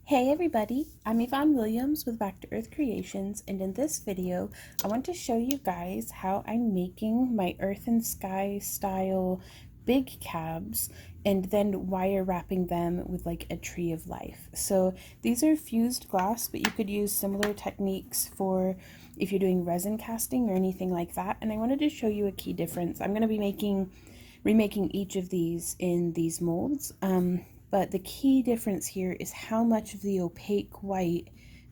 Hey everybody, I'm Yvonne Williams with Back to Earth Creations, and in this video I want to show you guys how I'm making my earth and sky style big cabs and then wire wrapping them with like a tree of life. So these are fused glass, but you could use similar techniques for if you're doing resin casting or anything like that. And I wanted to show you a key difference. I'm going to be remaking each of these in these molds. But the key difference here is how much of the opaque white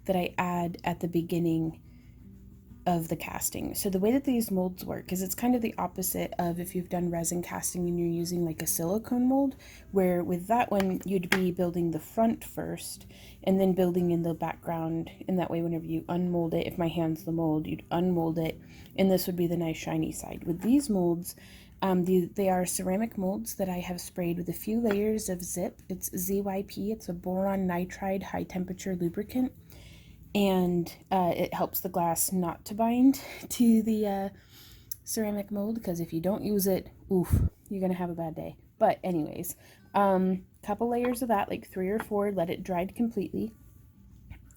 that I add at the beginning of the casting. So the way that these molds work is it's kind of the opposite of if you've done resin casting and you're using like a silicone mold, where with that one you'd be building the front first and then building in the background. And that way whenever you unmold it, if my hand's the mold, you'd unmold it and this would be the nice shiny side. With these molds, they are ceramic molds that I have sprayed with a few layers of Zip. It's ZYP. It's a boron nitride high temperature lubricant, and it helps the glass not to bind to the ceramic mold, because if you don't use it, oof, you're gonna have a bad day. But anyways, couple layers of that, like 3 or 4, let it dry completely,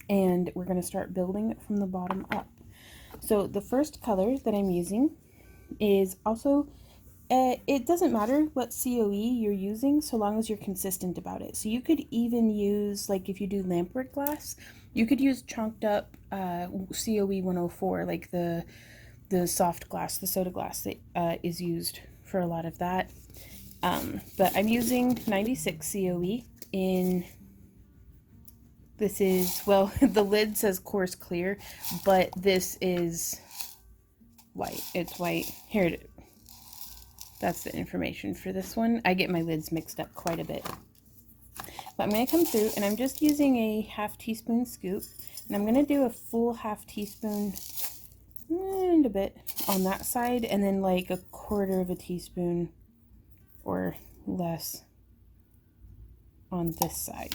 and we're gonna start building it from the bottom up. So the first color that I'm using is also it doesn't matter what COE you're using so long as you're consistent about it. So you could even use, like if you do lampwork glass, you could use chunked up COE 104, like the soft glass, the soda glass that is used for a lot of that. But I'm using 96 COE in, this is, well, the lid says coarse clear, but this is white. It's white. Here it is. That's the information for this one. I get my lids mixed up quite a bit. But I'm going to come through and I'm just using a ½ teaspoon scoop. And I'm going to do a full ½ teaspoon and a bit on that side. And then like a quarter of a teaspoon or less on this side.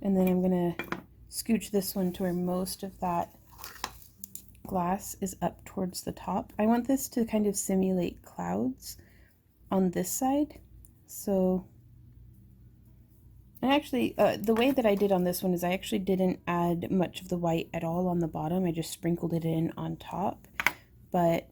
And then I'm going to scooch this one to where most of that glass is up towards the top. I want this to kind of simulate clouds on this side. So, and actually the way that I did on this one is I actually didn't add much of the white at all on the bottom. I just sprinkled it in on top, but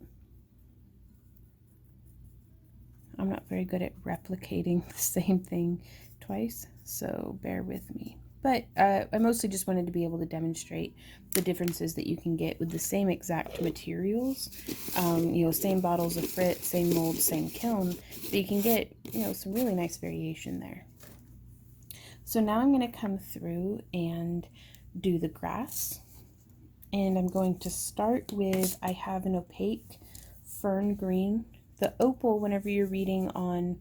I'm not very good at replicating the same thing twice, so bear with me. But I mostly just wanted to be able to demonstrate the differences that you can get with the same exact materials. You know, same bottles of frit, same mold, same kiln, but you can get, you know, some really nice variation there. So now I'm going to come through and do the grass. And I'm going to start with, I have an opaque fern green. The opal, whenever you're reading on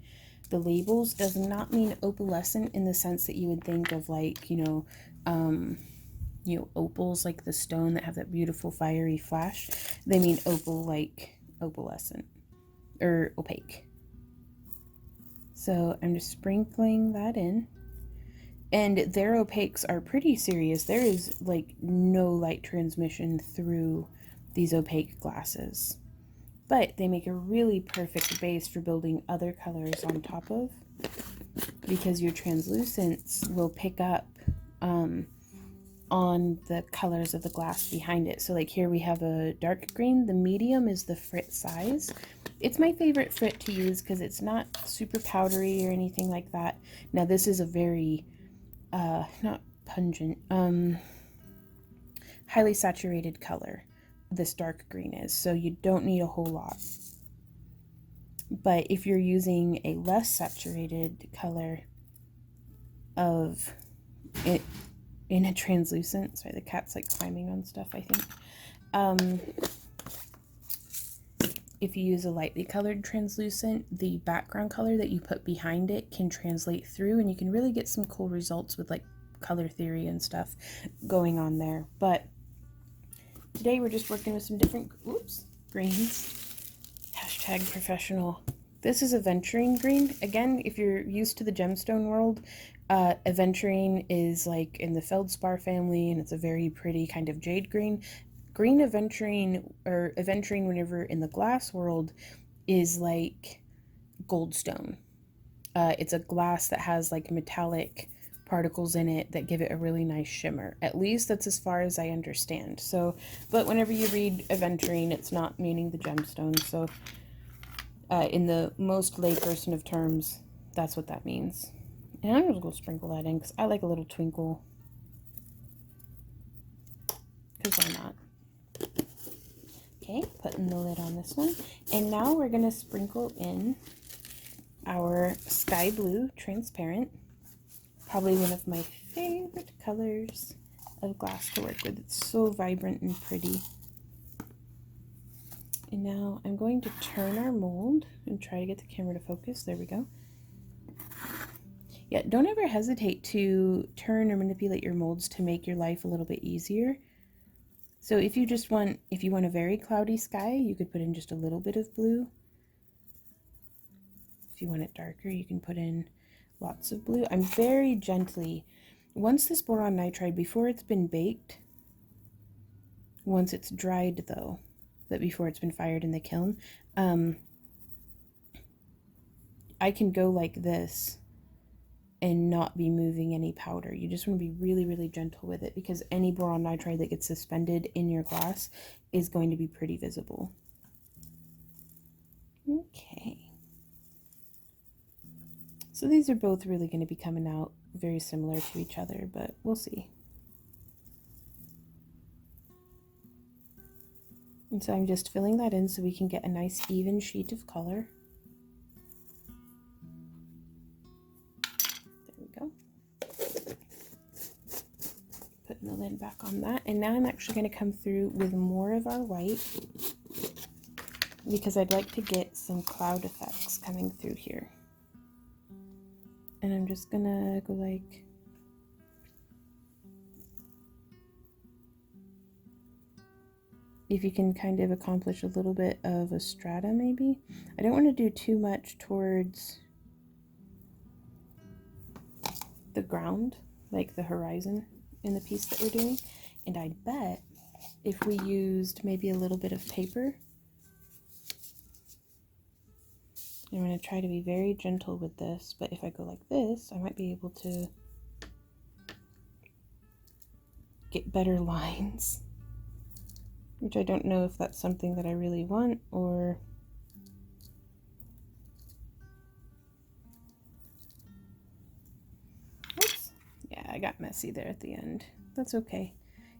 the labels, does not mean opalescent in the sense that you would think of, like, you know, opals like the stone that have that beautiful fiery flash. They mean opal like opalescent or opaque. So I'm just sprinkling that in, and their opaques are pretty serious. There is like no light transmission through these opaque glasses, but they make a really perfect base for building other colors on top of, because your translucents will pick up on the colors of the glass behind it. So like here we have a dark green. The medium is the frit size. It's my favorite frit to use because it's not super powdery or anything like that. Now this is a very, not pungent, highly saturated color. This dark green is, so you don't need a whole lot. But if you're using a less saturated color of it in a translucent, sorry, the cat's like climbing on stuff, I think. If you use a lightly colored translucent, the background color that you put behind it can translate through, and you can really get some cool results with like color theory and stuff going on there. But today we're just working with some different, greens. Hashtag professional. This is aventurine green. Again, if you're used to the gemstone world, aventurine is like in the feldspar family, and it's a very pretty kind of jade green. Green aventurine, or aventurine whenever in the glass world, is like goldstone. It's a glass that has like metallic particles in it that give it a really nice shimmer. At least that's as far as I understand. So, but whenever you read aventurine, it's not meaning the gemstone. So in the most layperson of terms, that's what that means. And I'm just going to sprinkle that in because I like a little twinkle. Because why not? Okay, putting the lid on this one. And now we're going to sprinkle in our sky blue transparent. Probably one of my favorite colors of glass to work with. It's so vibrant and pretty. And now I'm going to turn our mold and try to get the camera to focus. There we go. Yeah, don't ever hesitate to turn or manipulate your molds to make your life a little bit easier. So if you want a very cloudy sky, you could put in just a little bit of blue. If you want it darker, you can put in lots of blue. I'm very gently, once this boron nitride, before it's been baked, once it's dried though, but before it's been fired in the kiln, I can go like this and not be moving any powder. You just want to be really, really gentle with it because any boron nitride that gets suspended in your glass is going to be pretty visible. Okay. So these are both really going to be coming out very similar to each other, but we'll see. And so I'm just filling that in so we can get a nice even sheet of color. There we go. Putting the lid back on that. And now I'm actually going to come through with more of our white because I'd like to get some cloud effects coming through here. And I'm just gonna go like, if you can kind of accomplish a little bit of a strata maybe. I don't want to do too much towards the ground, like the horizon in the piece that we're doing. And I bet if we used maybe a little bit of paper, I'm going to try to be very gentle with this, but if I go like this, I might be able to get better lines, which I don't know if that's something that I really want or... Oops. Yeah, I got messy there at the end. That's okay.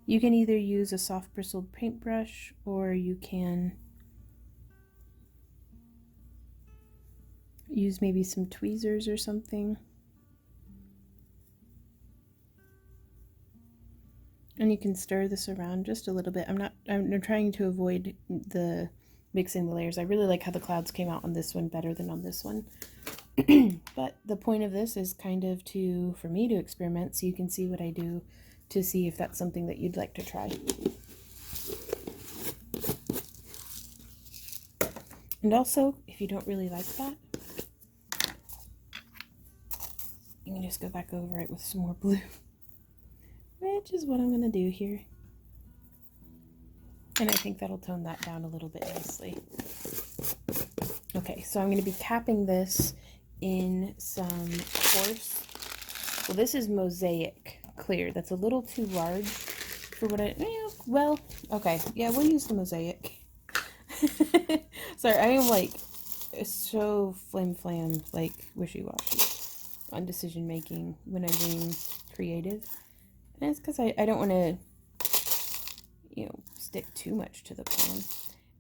You can either use a soft bristled paintbrush or you can use maybe some tweezers or something. And you can stir this around just a little bit. I'm trying to avoid the mixing the layers. I really like how the clouds came out on this one better than on this one. But the point of this is kind of for me to experiment so you can see what I do to see if that's something that you'd like to try. And also, if you don't really like that, you can just go back over it with some more blue, which is what I'm going to do here. And I think that'll tone that down a little bit nicely. Okay, so I'm going to be capping this in some coarse, well, this is mosaic clear. That's a little too large for what well, okay, yeah, we'll use the mosaic. Sorry, I am like so flim-flam, like wishy-washy on decision making when I'm being creative. And it's because I don't want to, stick too much to the plan.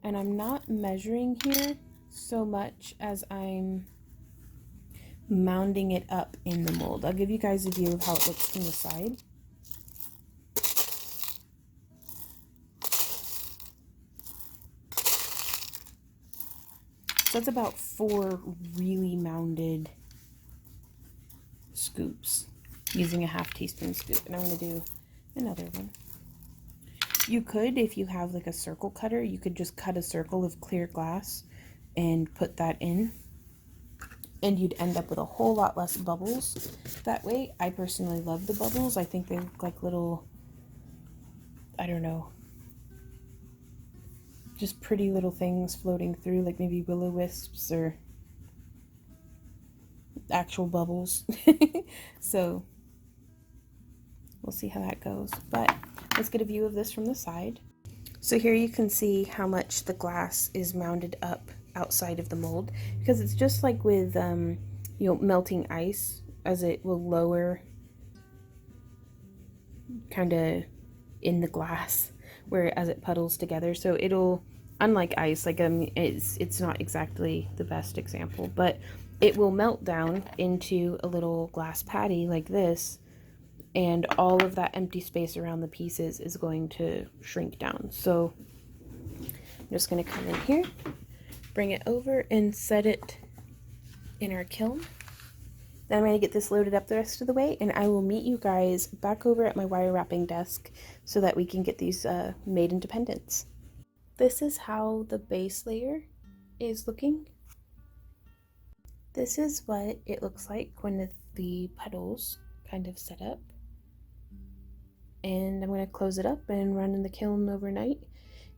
And I'm not measuring here so much as I'm mounding it up in the mold. I'll give you guys a view of how it looks from the side. So that's about 4 really mounded scoops using a ½ teaspoon scoop. And I'm going to do another one. You could, if you have like a circle cutter, you could just cut a circle of clear glass and put that in. And you'd end up with a whole lot less bubbles that way. I personally love the bubbles. I think they look like little, I don't know, just pretty little things floating through, like maybe will-o-wisps, or actual bubbles. So we'll see how that goes. But let's get a view of this from the side. So here you can see how much the glass is mounded up outside of the mold, because it's just like with melting ice, as it will lower kind of in the glass where as it puddles together. So it'll, unlike ice, like it's not exactly the best example, but it will melt down into a little glass patty like this, and all of that empty space around the pieces is going to shrink down. So I'm just going to come in here, bring it over and set it in our kiln. Then I'm going to get this loaded up the rest of the way, and I will meet you guys back over at my wire wrapping desk so that we can get these made into pendants. This is how the base layer is looking. This is what it looks like when the petals kind of set up. And I'm going to close it up and run in the kiln overnight,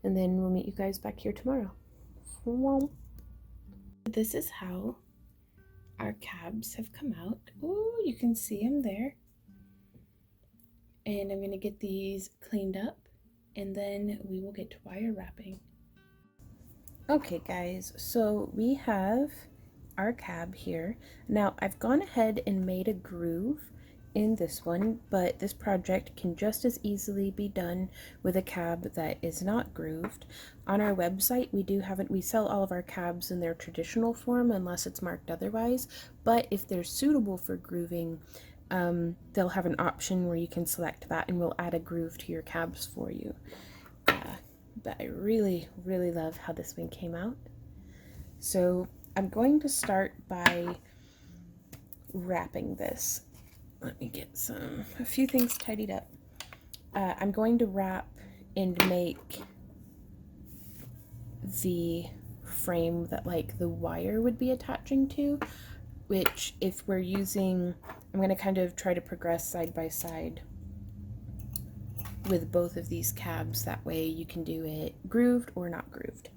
and then we'll meet you guys back here tomorrow. This is how our cabs have come out. Oh, you can see them there. And I'm going to get these cleaned up, and then we will get to wire wrapping. Okay guys, so we have our cab here. Now I've gone ahead and made a groove in this one, but this project can just as easily be done with a cab that is not grooved. On our website we sell all of our cabs in their traditional form unless it's marked otherwise, but if they're suitable for grooving, they'll have an option where you can select that and we'll add a groove to your cabs for you. But I really love how this one came out. So I'm going to start by wrapping this. Let me get a few things tidied up. I'm going to wrap and make the frame that like the wire would be attaching to, which if we're using, I'm going to kind of try to progress side by side with both of these cabs. That way you can do it grooved or not grooved.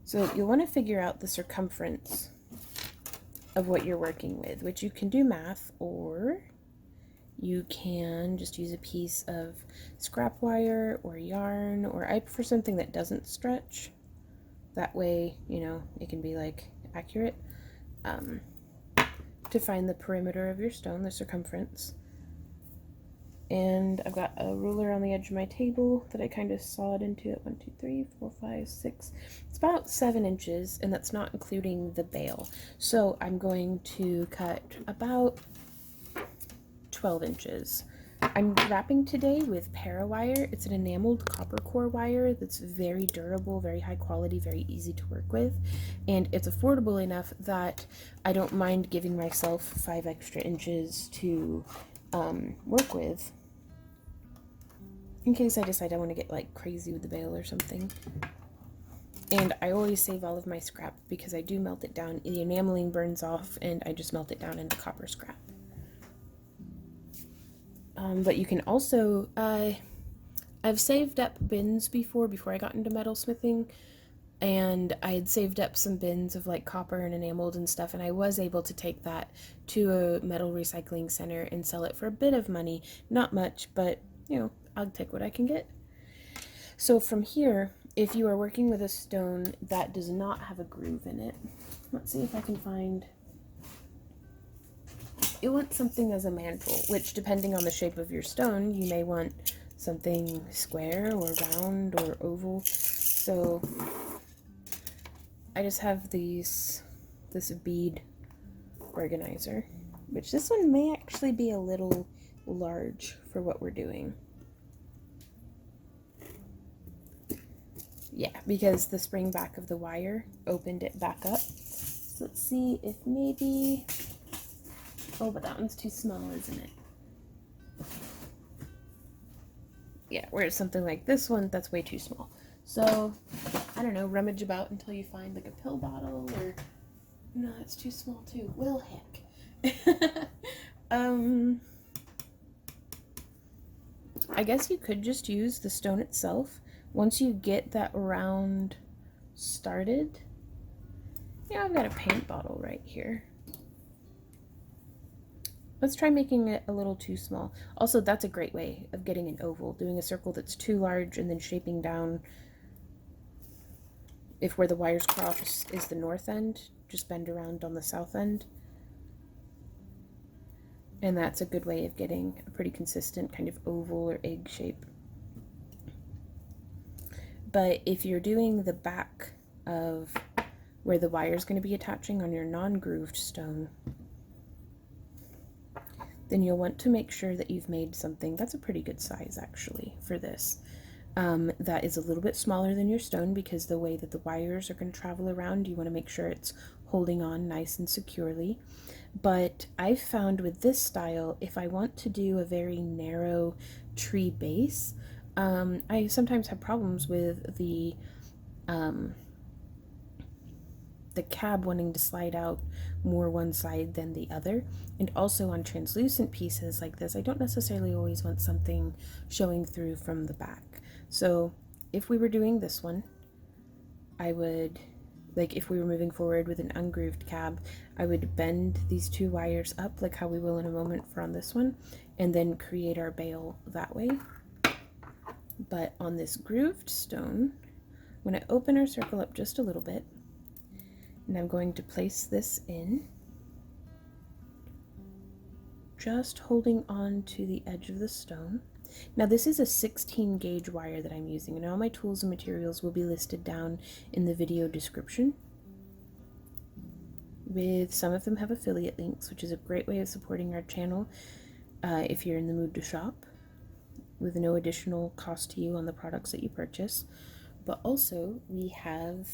So you'll want to figure out the circumference of what you're working with, which you can do math, or you can just use a piece of scrap wire or yarn, or I prefer something that doesn't stretch. That way, you know, it can be like accurate to find the perimeter of your stone, the circumference. And I've got a ruler on the edge of my table that I kind of sawed into it. 1, 2, 3, 4, 5, 6. It's about 7 inches, and that's not including the bail. So I'm going to cut about 12 inches. I'm wrapping today with Parawire. It's an enameled copper core wire that's very durable, very high quality, very easy to work with, and it's affordable enough that I don't mind giving myself 5 extra inches to work with, in case I decide I want to get like crazy with the bail or something. And I always save all of my scrap because I do melt it down. The enameling burns off and I just melt it down into copper scrap. But you can also, I've saved up bins before I got into metalsmithing, and I had saved up some bins of like copper and enameled and stuff, and I was able to take that to a metal recycling center and sell it for a bit of money. Not much, but you know, I'll take what I can get. So from here, if you are working with a stone that does not have a groove in it, let's see if I can find, you want something as a mandrel, which depending on the shape of your stone, you may want something square or round or oval. So I just have this bead organizer, which this one may actually be a little large for what we're doing. Yeah, because the spring back of the wire opened it back up. So let's see if maybe, oh, but that one's too small, isn't it? Yeah, whereas something like this one, that's way too small. So, I don't know, rummage about until you find like a pill bottle, or, no, that's too small too. Well, heck. I guess you could just use the stone itself. Once you get that round started, yeah, I've got a paint bottle right here. Let's try making it a little too small. Also, that's a great way of getting an oval, doing a circle that's too large and then shaping down. If where the wires cross is the north end, just bend around on the south end. And that's a good way of getting a pretty consistent kind of oval or egg shape. But if you're doing the back of where the wire is going to be attaching on your non-grooved stone, then you'll want to make sure that you've made something that's a pretty good size actually for this. That is a little bit smaller than your stone, because the way that the wires are going to travel around, you want to make sure it's holding on nice and securely. But I've found with this style, if I want to do a very narrow tree base, I sometimes have problems with the cab wanting to slide out more one side than the other. And also on translucent pieces like this, I don't necessarily always want something showing through from the back. So if we were doing this one, I would, like if we were moving forward with an ungrooved cab, I would bend these two wires up like how we will in a moment for on this one, and then create our bail that way. But on this grooved stone, I'm going to open our circle up just a little bit, and I'm going to place this in, just holding on to the edge of the stone. Now this is a 16 gauge wire that I'm using, and all my tools and materials will be listed down in the video description. With some of them have affiliate links, which is a great way of supporting our channel if you're in the mood to shop, with no additional cost to you on the products that you purchase. But also we have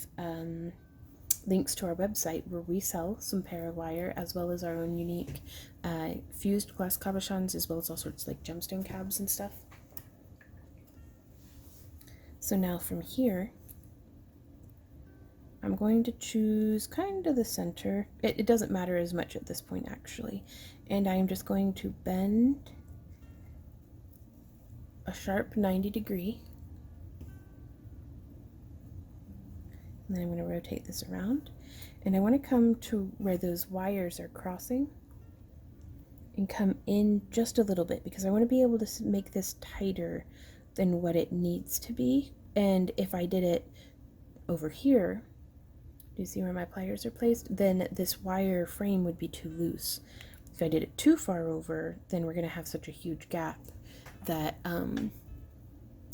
links to our website where we sell some parawire, as well as our own unique fused glass cabochons, as well as all sorts like gemstone cabs and stuff. So now from here, I'm going to choose kind of the center. It doesn't matter as much at this point actually. And I'm just going to bend a sharp 90 degree. And then I'm going to rotate this around, and I want to come to where those wires are crossing and come in just a little bit, because I want to be able to make this tighter than what it needs to be. And if I did it over here, do you see where my pliers are placed? Then this wire frame would be too loose. If I did it too far over, then we're going to have such a huge gap that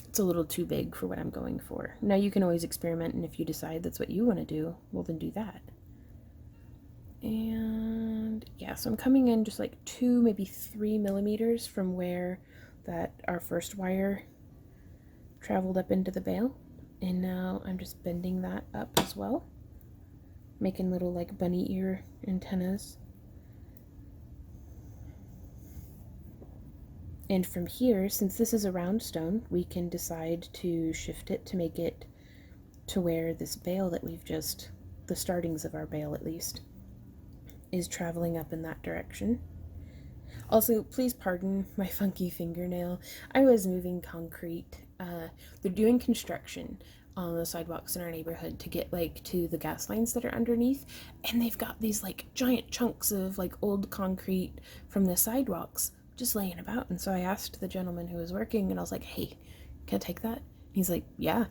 it's a little too big for what I'm going for. Now you can always experiment, and if you decide that's what you want to do, well then do that. And yeah, so I'm coming in just like 2, maybe 3 millimeters from where that our first wire traveled up into the bail. And now I'm just bending that up as well, making little like bunny ear antennas. And from here, since this is a round stone, we can decide to shift it to make it to where this bail that we've just, the startings of our bail at least, is traveling up in that direction. Also, please pardon my funky fingernail. I was moving concrete. They're doing construction on the sidewalks in our neighborhood to get like to the gas lines that are underneath, and they've got these like giant chunks of like old concrete from the sidewalks just laying about. And so I asked the gentleman who was working, and I was like, hey, can I take that? He's like, yeah.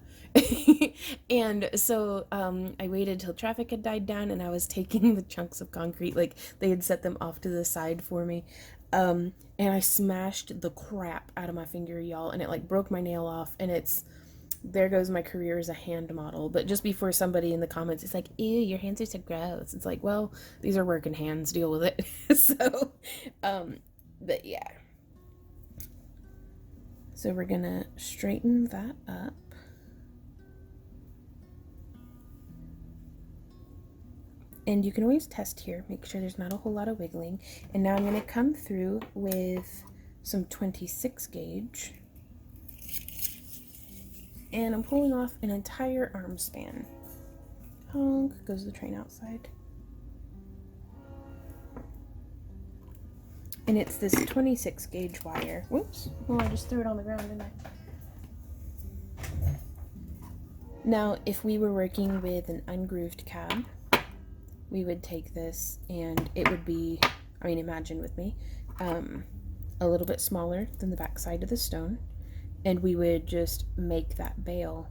And so I waited till traffic had died down, and I was taking the chunks of concrete, like they had set them off to the side for me, and I smashed the crap out of my finger, y'all, and it like broke my nail off. And it's, there goes my career as a hand model. But just before somebody in the comments is like, ew, your hands are so gross, it's like, well, these are working hands, deal with it. So but yeah, so we're gonna straighten that up. And you can always test here, make sure there's not a whole lot of wiggling. And now I'm gonna come through with some 26 gauge, and I'm pulling off an entire arm span. Honk, goes the train outside. And it's this 26 gauge wire. Whoops. Oh, I just threw it on the ground, didn't I? Now, if we were working with an ungrooved cab, we would take this and it would be imagine with me, a little bit smaller than the back side of the stone, and we would just make that bail.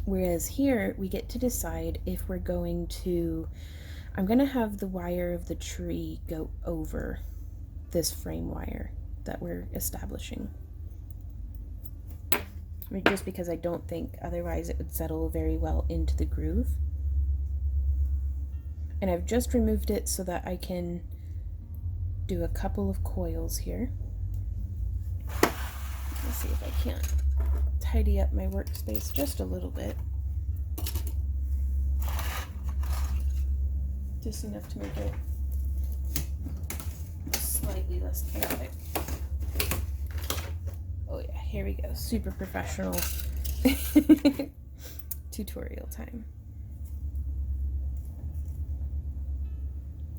Whereas here we get to decide if we're going to, I'm going to have the wire of the tree go over this frame wire that we're establishing. Just because I don't think otherwise it would settle very well into the groove. And I've just removed it so that I can do a couple of coils here. Let's see if I can't tidy up my workspace just a little bit. Just enough to make it slightly less chaotic. Oh yeah, here we go. Super professional tutorial time.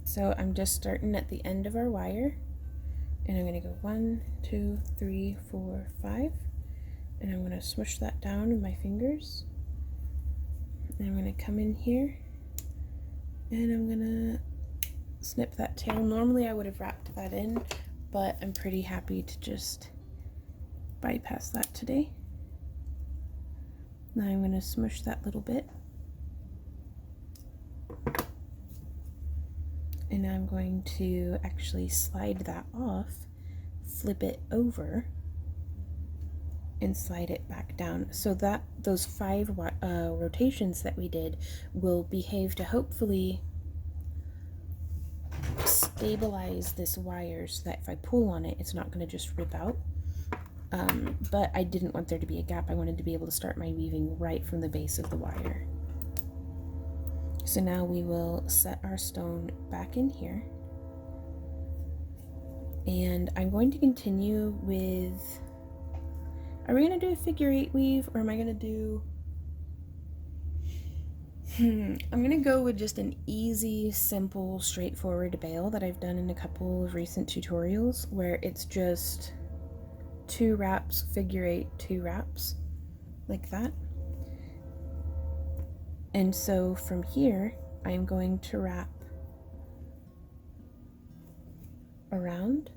So I'm just starting at the end of our wire, and I'm going to go 1, 2, 3, 4, 5, and I'm going to smush that down with my fingers, and I'm going to come in here, and I'm going to snip that tail. Normally I would have wrapped that in, but I'm pretty happy to just bypass that today. Now I'm going to smush that little bit, and I'm going to actually slide that off, flip it over, and slide it back down, so that those 5 rotations that we did will behave to hopefully stabilize this wire so that if I pull on it, it's not going to just rip out. But I didn't want there to be a gap. I wanted to be able to start my weaving right from the base of the wire. So now we will set our stone back in here, and I'm going to continue with, are we going to do a figure 8 weave, or am I going to do, I'm going to go with just an easy, simple, straightforward bail that I've done in a couple of recent tutorials, where it's just 2 wraps, figure 8, 2 wraps, like that. And so from here, I'm going to wrap around,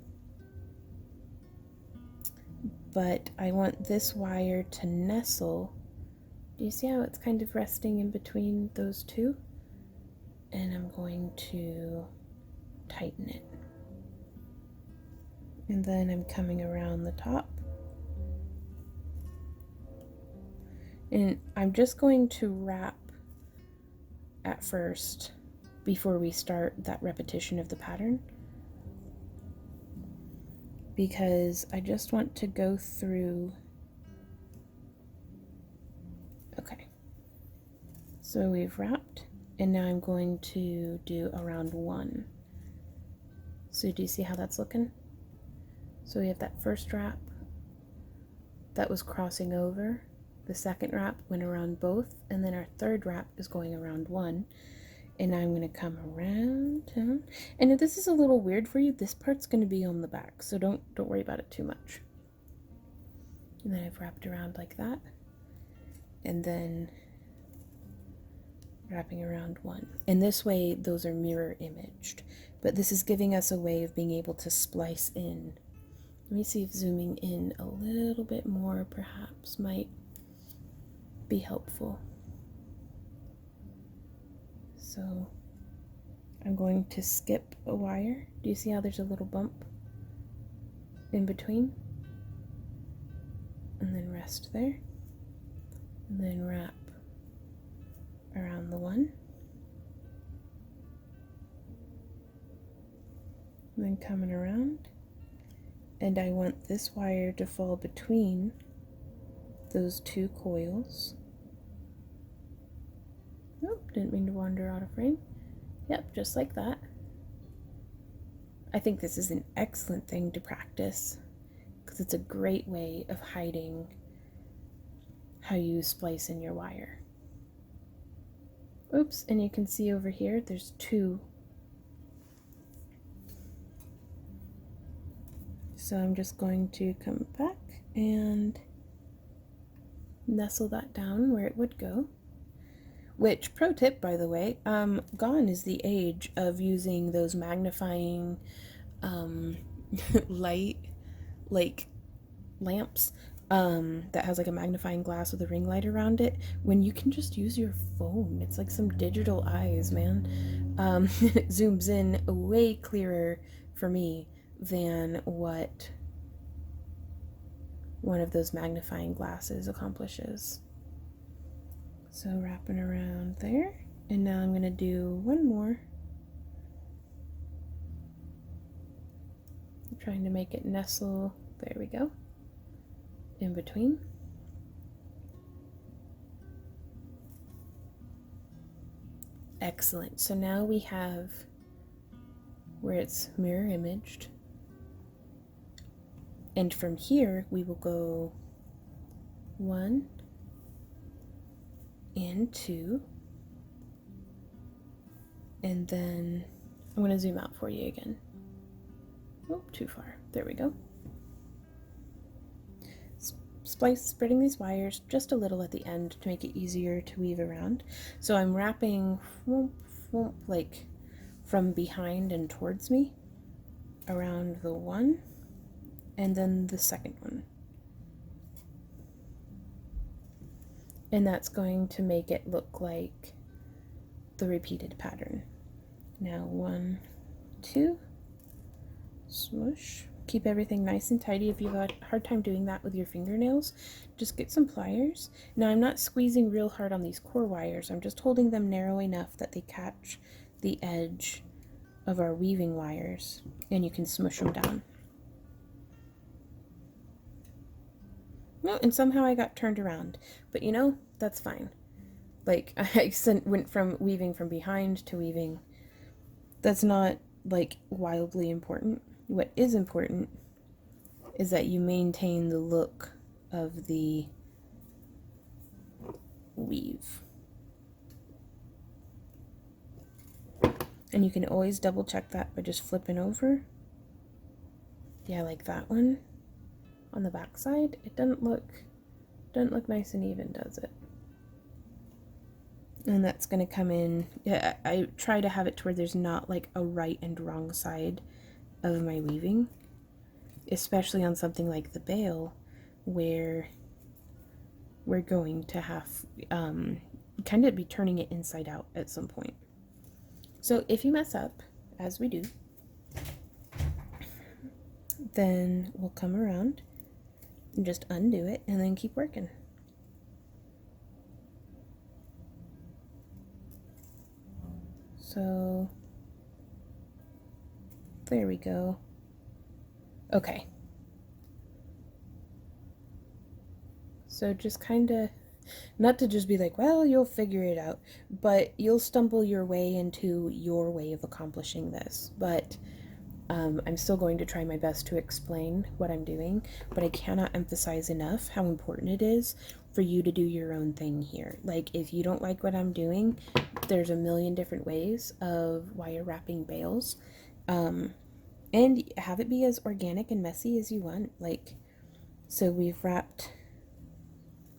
but I want this wire to nestle. Do you see how it's kind of resting in between those two? And I'm going to tighten it. And then I'm coming around the top. And I'm just going to wrap at first before we start that repetition of the pattern, because I just want to go through. Okay, so we've wrapped, and now I'm going to do around 1. So do you see how that's looking? So we have that first wrap that was crossing over. The second wrap went around both, and then our third wrap is going around 1. And now I'm going to come around down. And if this is a little weird for you, this part's going to be on the back, so don't worry about it too much. And then I've wrapped around like that, and then wrapping around 1. And this way those are mirror imaged, but this is giving us a way of being able to splice in. Let me see if zooming in a little bit more perhaps might be helpful. So I'm going to skip a wire. Do you see how there's a little bump in between? And then rest there. And then wrap around the 1. And then coming around. And I want this wire to fall between those 2 coils. Nope, didn't mean to wander out of frame. Yep, just like that. I think this is an excellent thing to practice because it's a great way of hiding how you splice in your wire. Oops, and you can see over here there's 2. So I'm just going to come back and nestle that down where it would go. Which, pro tip, by the way, gone is the age of using those magnifying light, like, lamps that has like a magnifying glass with a ring light around it, when you can just use your phone. It's like some digital eyes, man. It zooms in way clearer for me than what one of those magnifying glasses accomplishes. So wrapping around there, and now I'm going to do one more. I'm trying to make it nestle, there we go, in between. Excellent. So now we have where it's mirror imaged, and from here we will go 1 and 2, and then I'm going to zoom out for you again. Oh, too far. There we go. Spreading these wires just a little at the end to make it easier to weave around. So I'm wrapping like from behind and towards me around the one, and then the second one. And that's going to make it look like the repeated pattern. Now 1, 2, smush. Keep everything nice and tidy. If you have a hard time doing that with your fingernails, just get some pliers. Now I'm not squeezing real hard on these core wires. I'm just holding them narrow enough that they catch the edge of our weaving wires, and you can smush them down. No, and somehow I got turned around, but you know, that's fine. Like, I went from weaving from behind to weaving. That's not like wildly important. What is important is that you maintain the look of the weave. And you can always double check that by just flipping over. Yeah, like that one on the back side. It doesn't look nice and even, does it? And that's going to come in. Yeah, I try to have it to where there's not like a right and wrong side of my weaving, especially on something like the bail, where we're going to have kind of be turning it inside out at some point. So if you mess up, as we do, then we'll come around and just undo it and then keep working. So there we go. Okay. So just kind of, not to just be like, well, you'll figure it out, but you'll stumble your way into your way of accomplishing this. But I'm still going to try my best to explain what I'm doing, but I cannot emphasize enough how important it is for you to do your own thing here. Like, if you don't like what I'm doing, there's a million different ways of wire wrapping bales. And have it be as organic and messy as you want. Like, so we've wrapped,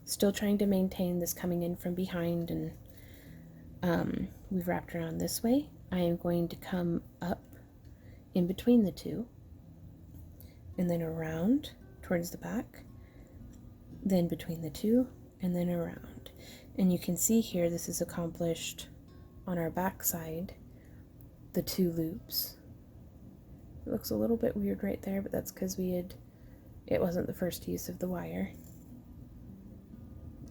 still trying to maintain this coming in from behind, and we've wrapped around this way. I am going to come up in between the two, and then around towards the back, then between the two, and then around. And you can see here this is accomplished on our back side, the 2 loops. It looks a little bit weird right there, but that's because it wasn't the first use of the wire.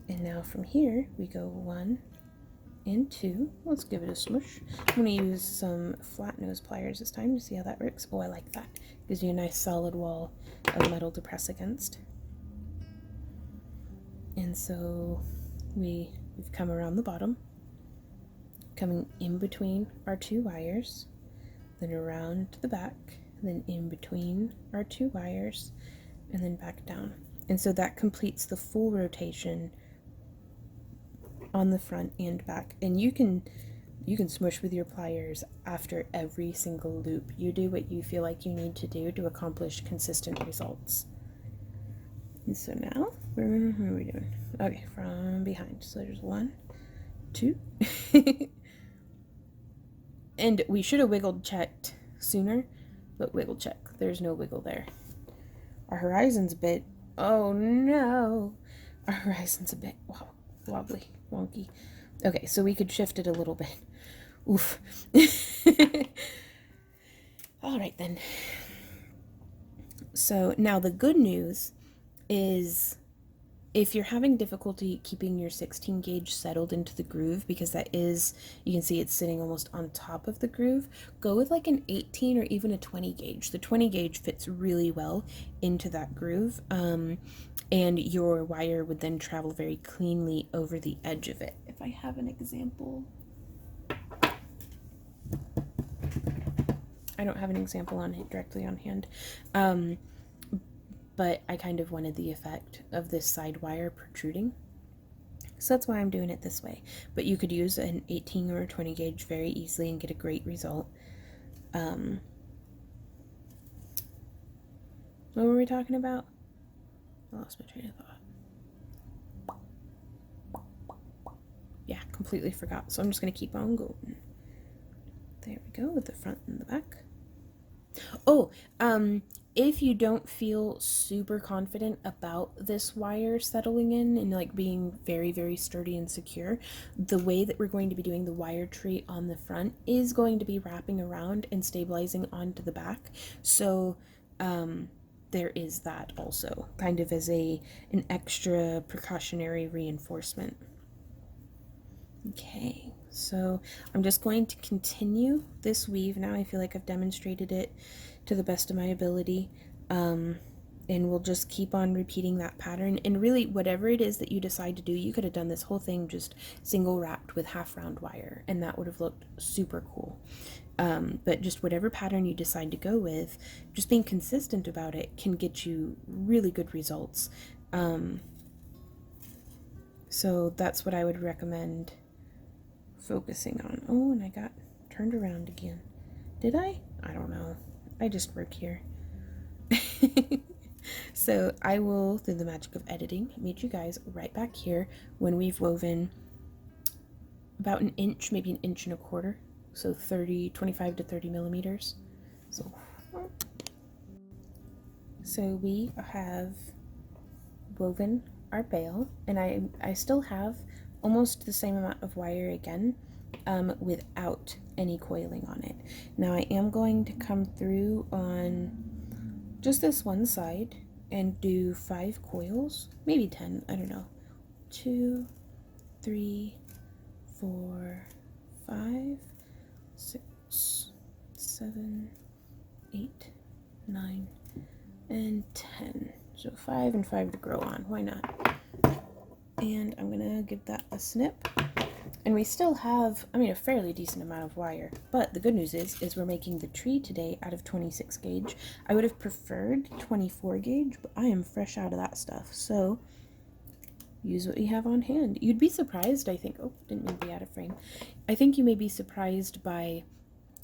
And now from here we go 1 and 2. Let's give it a smush. I'm going to use some flat nose pliers this time to see how that works. Oh, I like that. Gives you a nice solid wall of metal to press against. And so we've come around the bottom, coming in between our 2 wires, then around to the back, then in between our 2 wires, and then back down. And so that completes the full rotation on the front and back. And you can smush with your pliers after every single loop. You do what you feel like you need to do to accomplish consistent results. And so now, what are we doing? Okay, from behind. So there's 1 2. And we should have wiggled checked sooner, but wiggle check. There's no wiggle there. Our horizon's a bit, oh no. Our horizon's a bit wobbly, wonky. Okay, so we could shift it a little bit. Oof. All right then. So now the good news is, if you're having difficulty keeping your 16 gauge settled into the groove, because that is, you can see it's sitting almost on top of the groove, go with like an 18 or even a 20 gauge. The 20 gauge fits really well into that groove, and your wire would then travel very cleanly over the edge of it. If I have an example. I don't have an example on it directly on hand. But I kind of wanted the effect of this side wire protruding. So that's why I'm doing it this way. But you could use an 18 or a 20 gauge very easily and get a great result. What were we talking about? I lost my train of thought. Yeah, completely forgot. So I'm just going to keep on going. There we go, with the front and the back. Oh, if you don't feel super confident about this wire settling in and like being very, very sturdy and secure, the way that we're going to be doing the wire tree on the front is going to be wrapping around and stabilizing onto the back. So there is that also, kind of as an extra precautionary reinforcement. Okay, so I'm just going to continue this weave now. I feel like I've demonstrated it to the best of my ability, and we'll just keep on repeating that pattern. And really, whatever it is that you decide to do, you could have done this whole thing just single wrapped with half round wire, and that would have looked super cool. But just whatever pattern you decide to go with, just being consistent about it can get you really good results. So that's what I would recommend focusing on. Oh, and I got turned around again. Did I? I don't know. I just work here. So I will, through the magic of editing, meet you guys right back here when we've woven about an inch, maybe an inch and a quarter. So 25 to 30 millimeters. So we have woven our bale, and I still have almost the same amount of wire again, without any coiling on it. Now I am going to come through on just this one side and do 5 coils, maybe 10, I don't know. 2, 3, 4, 5, 6, 7, 8, 9, and 10. So 5 and 5 to grow on, why not? And I'm gonna give that a snip. And we still have, I mean, a fairly decent amount of wire. But the good news is we're making the tree today out of 26 gauge. I would have preferred 24 gauge, but I am fresh out of that stuff. So use what you have on hand. You'd be surprised, I think. Oh, didn't mean to be out of frame. I think you may be surprised by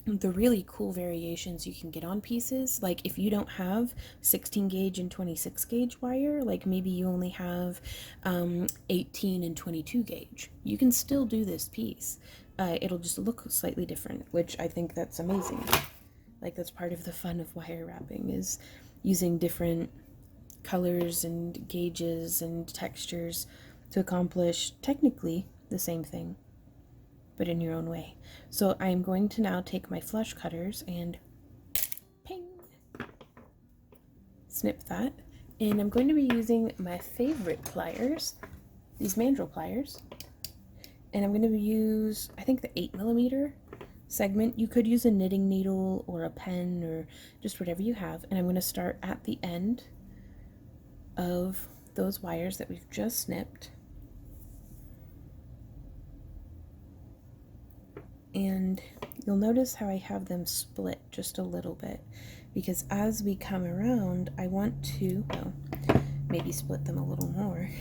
the really cool variations you can get on pieces. Like if you don't have 16 gauge and 26 gauge wire, like maybe you only have 18 and 22 gauge, you can still do this piece. It'll just look slightly different, which I think that's amazing. Like that's part of the fun of wire wrapping, is using different colors and gauges and textures to accomplish technically the same thing, but in your own way. So I'm going to now take my flush cutters and ping, snip that. And I'm going to be using my favorite pliers, these Mandrel pliers. And I'm going to use, I think, the 8mm segment. You could use a knitting needle or a pen or just whatever you have. And I'm going to start at the end of those wires that we've just snipped. And you'll notice how I have them split just a little bit, because as we come around, I want to, well, maybe split them a little more.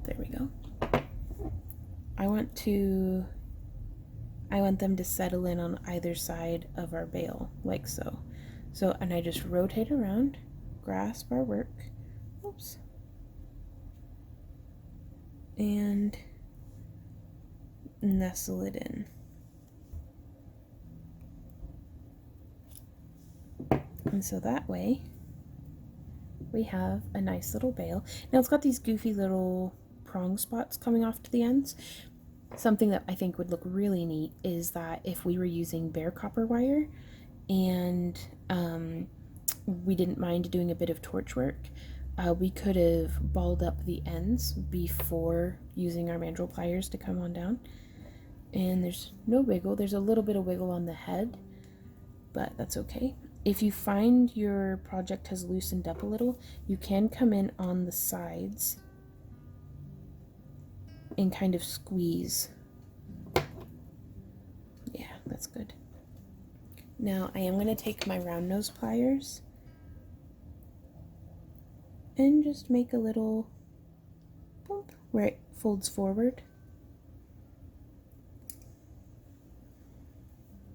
There we go. I want them to settle in on either side of our bale, like so. So, and I just rotate around, grasp our work, oops, and nestle it in. And so that way we have a nice little bail. Now it's got these goofy little prong spots coming off to the ends. Something that I think would look really neat is that if we were using bare copper wire and we didn't mind doing a bit of torch work, we could have balled up the ends before using our mandrel pliers to come on down. And there's no wiggle. There's a little bit of wiggle on the head, but that's okay. If you find your project has loosened up a little, you can come in on the sides and kind of squeeze. Yeah, that's good. Now I am going to take my round nose pliers and just make a little bump where it folds forward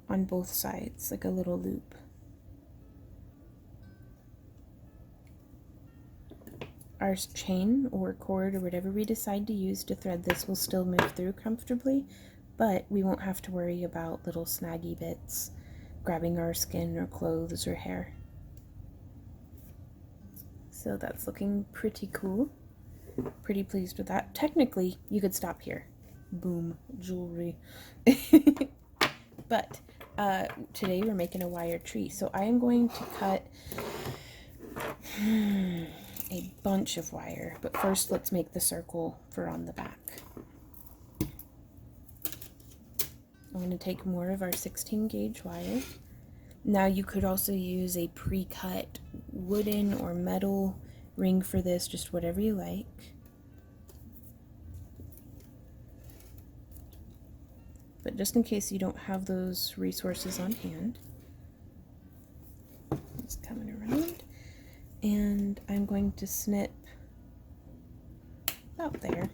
on both sides, like a little loop. Our chain or cord or whatever we decide to use to thread this will still move through comfortably, but we won't have to worry about little snaggy bits grabbing our skin or clothes or hair. So that's looking pretty cool. Pretty pleased with that. Technically, you could stop here. Boom, jewelry. But today we're making a wire tree, so I am going to cut a bunch of wire, but first let's make the circle for on the back. I'm going to take more of our 16 gauge wire. Now you could also use a pre-cut wooden or metal ring for this, just whatever you like. But just in case you don't have those resources on hand, it's coming around. And I'm going to snip about there.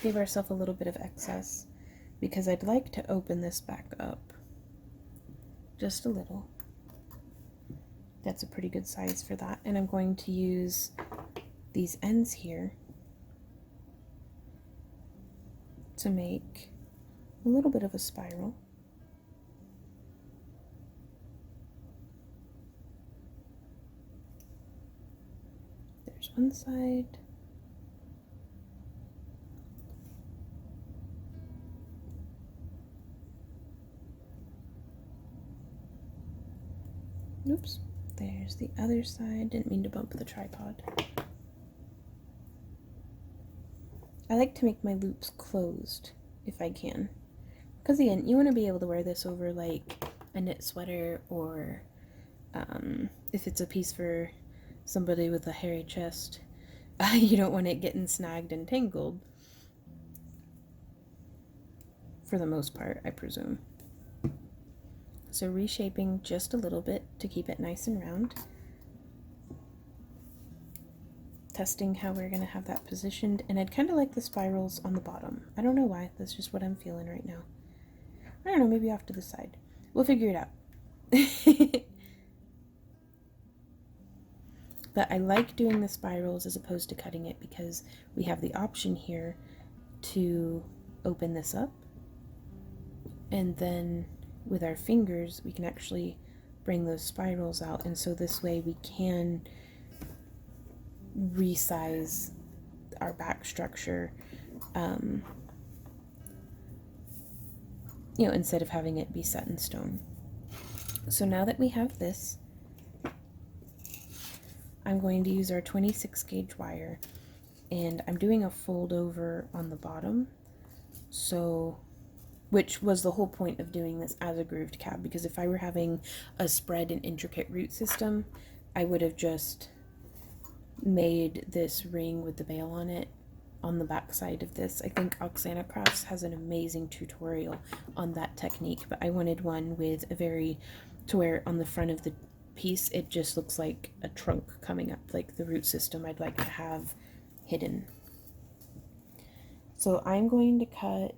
Give ourselves a little bit of excess because I'd like to open this back up just a little. That's a pretty good size for that. And I'm going to use these ends here to make a little bit of a spiral. There's one side. Oops, there's the other side. Didn't mean to bump the tripod. I like to make my loops closed if I can. Because again, you want to be able to wear this over like a knit sweater, or if it's a piece for somebody with a hairy chest, you don't want it getting snagged and tangled. For the most part, I presume. So reshaping just a little bit to keep it nice and round. Testing how we're going to have that positioned, and I'd kind of like the spirals on the bottom. I don't know why, that's just what I'm feeling right now. I don't know, maybe off to the side. We'll figure it out. But I like doing the spirals as opposed to cutting it because we have the option here to open this up, and then with our fingers we can actually bring those spirals out, and so this way we can resize our back structure, you know, instead of having it be set in stone. So now that we have this, I'm going to use our 26 gauge wire, and I'm doing a fold over on the bottom, so which was the whole point of doing this as a grooved cab, because if I were having a spread and intricate root system, I would have just made this ring with the bail on it on the back side of this. I think Oksana Crafts has an amazing tutorial on that technique, but I wanted one with a to where on the front of the piece it just looks like a trunk coming up, like the root system I'd like to have hidden. So I'm going to cut,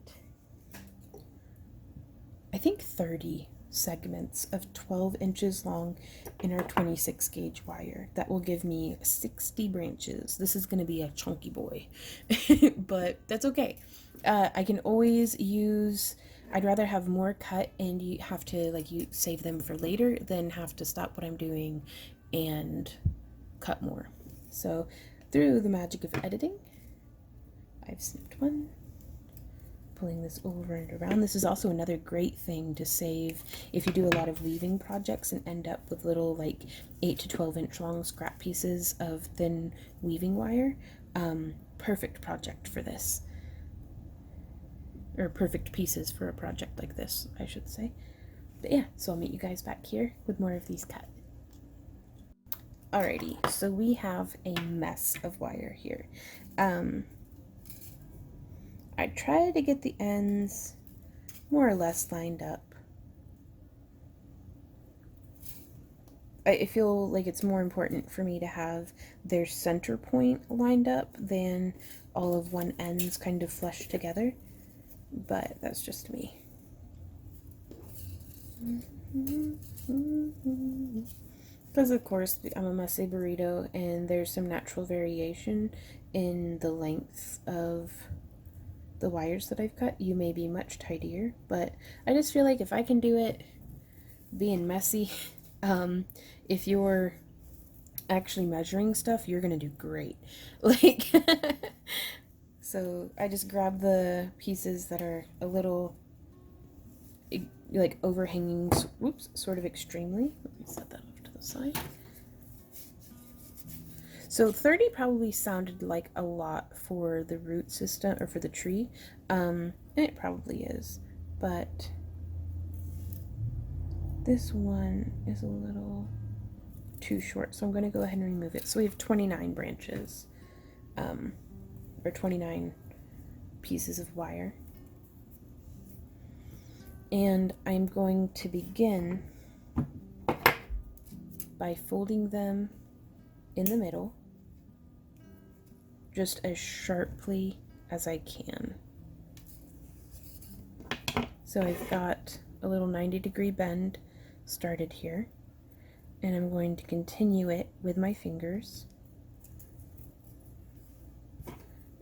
I think 30 segments of 12 inches long in our 26 gauge wire. That will give me 60 branches. This is going to be a chunky boy, but that's okay. I can always use, I'd rather have more cut and you have to, like, you save them for later than have to stop what I'm doing and cut more. So through the magic of editing, I've snipped one, pulling this over and around. This is also another great thing to save if you do a lot of weaving projects and end up with little, like, 8 to 12 inch long scrap pieces of thin weaving wire. Perfect project for this, or perfect pieces for a project like this, I should say. But yeah, so I'll meet you guys back here with more of these cut. Alrighty, so we have a mess of wire here. I try to get the ends more or less lined up. I feel like it's more important for me to have their center point lined up than all of one ends kind of flushed together, but that's just me. Because of course I'm a messy burrito and there's some natural variation in the length of the wires that I've cut. You may be much tidier, but I just feel like if I can do it being messy, if you're actually measuring stuff, you're gonna do great. Like, so I just grab the pieces that are a little like overhanging, whoops, sort of extremely. Let me set that off to the side. So 30 probably sounded like a lot for the root system, or for the tree, and it probably is, but this one is a little too short, so I'm going to go ahead and remove it. So we have 29 branches, or 29 pieces of wire, and I'm going to begin by folding them in the middle just as sharply as I can. So I've got a little 90-degree bend started here, and I'm going to continue it with my fingers,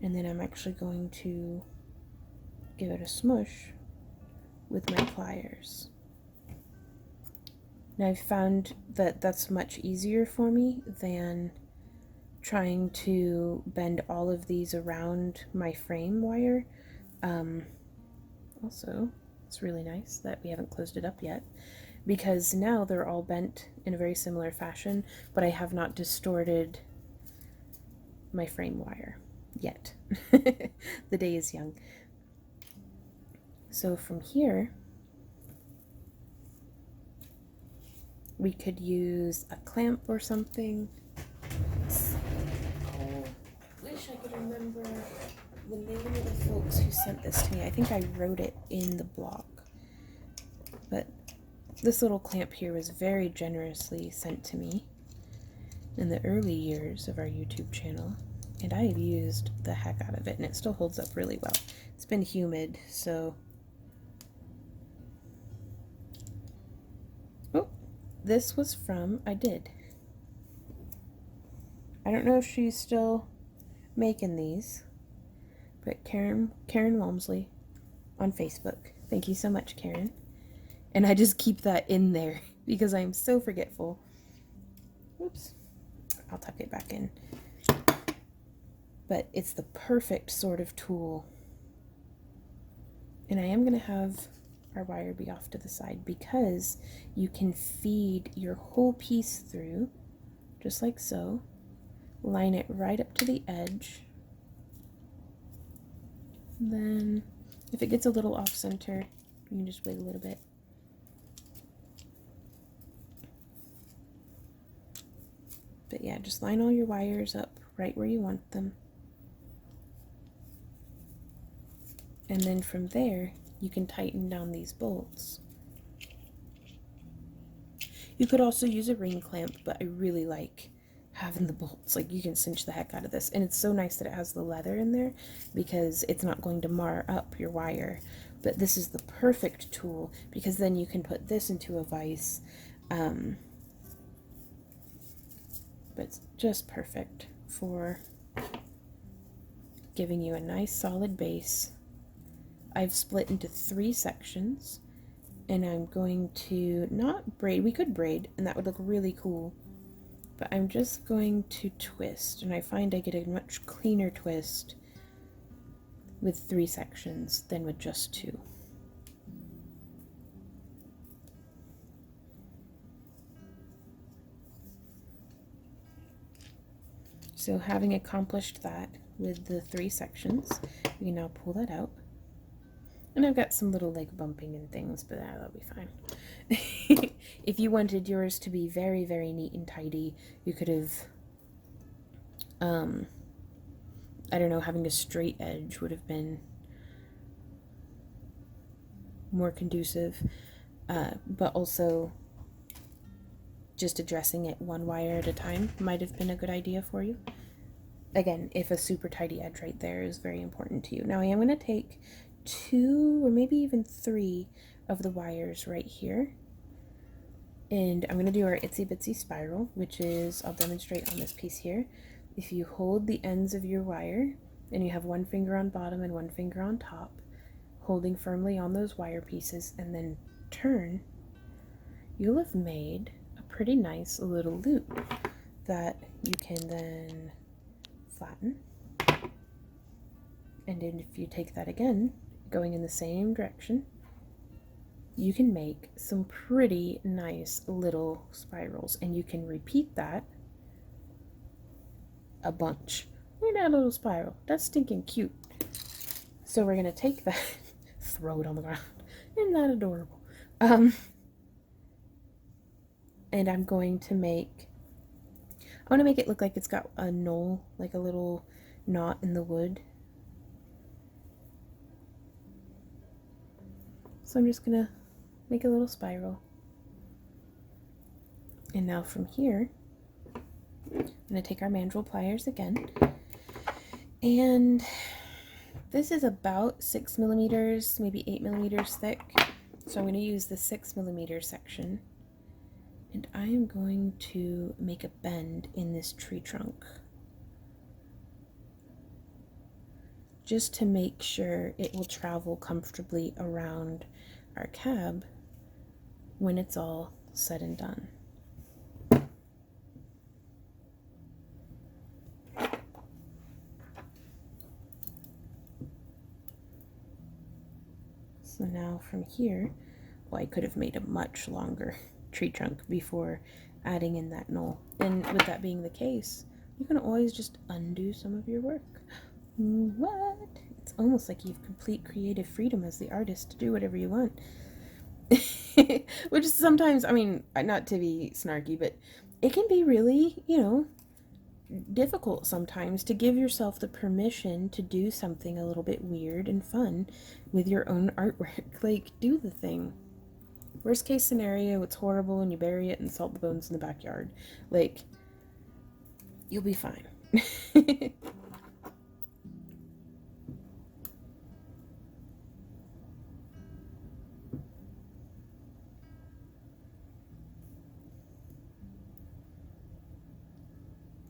and then I'm actually going to give it a smush with my pliers. Now I've found that that's much easier for me than trying to bend all of these around my frame wire. Also, it's really nice that we haven't closed it up yet, because now they're all bent in a very similar fashion, but I have not distorted my frame wire yet. The day is young. So from here, we could use a clamp or something. Oh, I wish I could remember the name of the folks who sent this to me. I think I wrote it in the blog. But this little clamp here was very generously sent to me in the early years of our YouTube channel, and I have used the heck out of it, and it still holds up really well. It's been humid, so... Oh, this was from, I don't know if she's still making these, but Karen Walmsley on Facebook. Thank you so much, Karen. And I just keep that in there because I'm so forgetful. Oops. I'll tuck it back in. But it's the perfect sort of tool. And I am going to have our wire be off to the side because you can feed your whole piece through, just like so. Line it right up to the edge. Then, if it gets a little off center, you can just wait a little bit. But yeah, just line all your wires up right where you want them. And then from there, you can tighten down these bolts. You could also use a ring clamp, but I really like having the bolts. Like, you can cinch the heck out of this. And it's so nice that it has the leather in there because it's not going to mar up your wire But this is the perfect tool because then you can put this into a vise. But it's just perfect for giving you a nice solid base. I've split into 3 sections, and I'm going to not braid. We could braid and that would look really cool, but I'm just going to twist, and I find I get a much cleaner twist with 3 sections than with just 2. So having accomplished that with the 3 sections, you can now pull that out. And I've got some little like bumping and things, but that'll be fine. If you wanted yours to be very, very neat and tidy, you could have, I don't know, having a straight edge would have been more conducive, but also just addressing it one wire at a time might have been a good idea for you. Again, if a super tidy edge right there is very important to you. Now I am going to take 2 or maybe even 3 of the wires right here, and I'm going to do our Itsy Bitsy spiral, which is, I'll demonstrate on this piece here. If you hold the ends of your wire and you have one finger on bottom and one finger on top, holding firmly on those wire pieces, and then turn, you'll have made a pretty nice little loop that you can then flatten. And then if you take that again, going in the same direction, you can make some pretty nice little spirals, and you can repeat that a bunch. Look at that little spiral. That's stinking cute. So we're gonna take that, throw it on the ground. Isn't that adorable? And I'm going to make, I want to make it look like it's got a knoll, like a little knot in the wood. So I'm just gonna make a little spiral. And now from here, I'm gonna take our mandrel pliers again. And this is about 6 millimeters, maybe 8 millimeters thick. So I'm gonna use the 6 millimeter section. And I am going to make a bend in this tree trunk, just to make sure it will travel comfortably around our cab when it's all said and done. So now from here, well, I could have made a much longer tree trunk before adding in that knoll. And with that being the case, you can always just undo some of your work. What? It's almost like you've complete creative freedom as the artist to do whatever you want. Which is sometimes, I mean, not to be snarky, but it can be really, you know, difficult sometimes to give yourself the permission to do something a little bit weird and fun with your own artwork. Like, do the thing. Worst case scenario, it's horrible and you bury it and salt the bones in the backyard. Like, you'll be fine.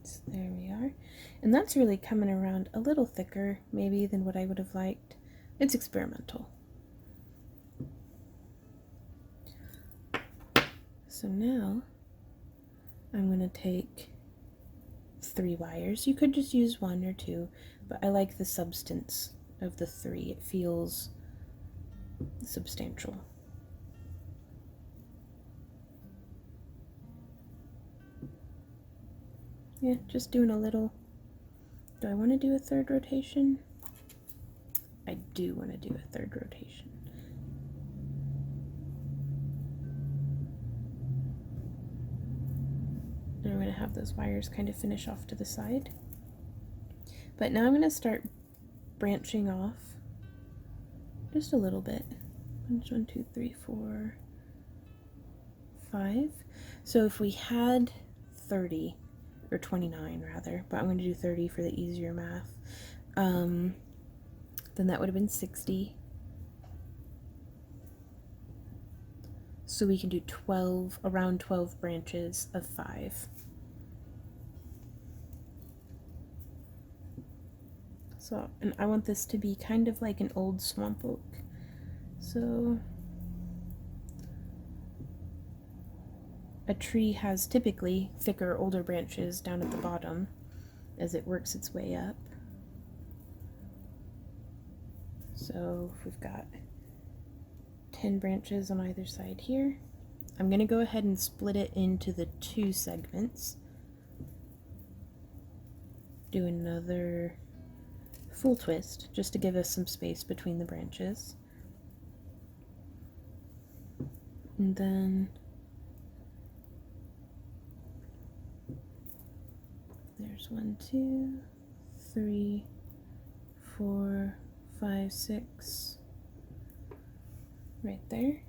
So there we are. And that's really coming around a little thicker maybe than what I would have liked. It's experimental. So now I'm going to take 3 wires. You could just use 1 or 2, but I like the substance of the 3. It feels substantial. Yeah, just doing a little. Do I want to do a 3rd rotation? I do want to do a 3rd rotation. And I'm going to have those wires kind of finish off to the side. But now I'm going to start branching off just a little bit. 1, 2, 3, 4, 5. So if we had 30, or 29 rather, but I'm going to do 30 for the easier math, then that would have been 60. So we can do 12, around 12 branches of 5. So, and I want this to be kind of like an old swamp oak. So a tree has typically thicker, older branches down at the bottom as it works its way up. So if we've got 10 branches on either side here, I'm going to go ahead and split it into the 2 segments. Do another full twist just to give us some space between the branches. And then there's 1, 2, 3, 4, 5, 6 right there.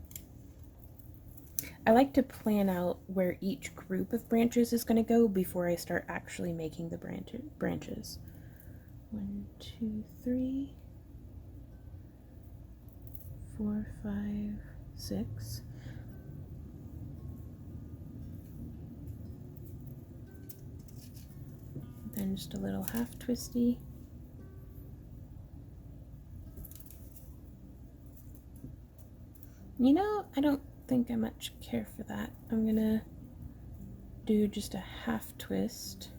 I like to plan out where each group of branches is going to go before I start actually making the branches. 1, 2, 3, 4, 5, 6. Then just a little half twisty. You know, I don't think I much care for that. I'm gonna do just a half twist.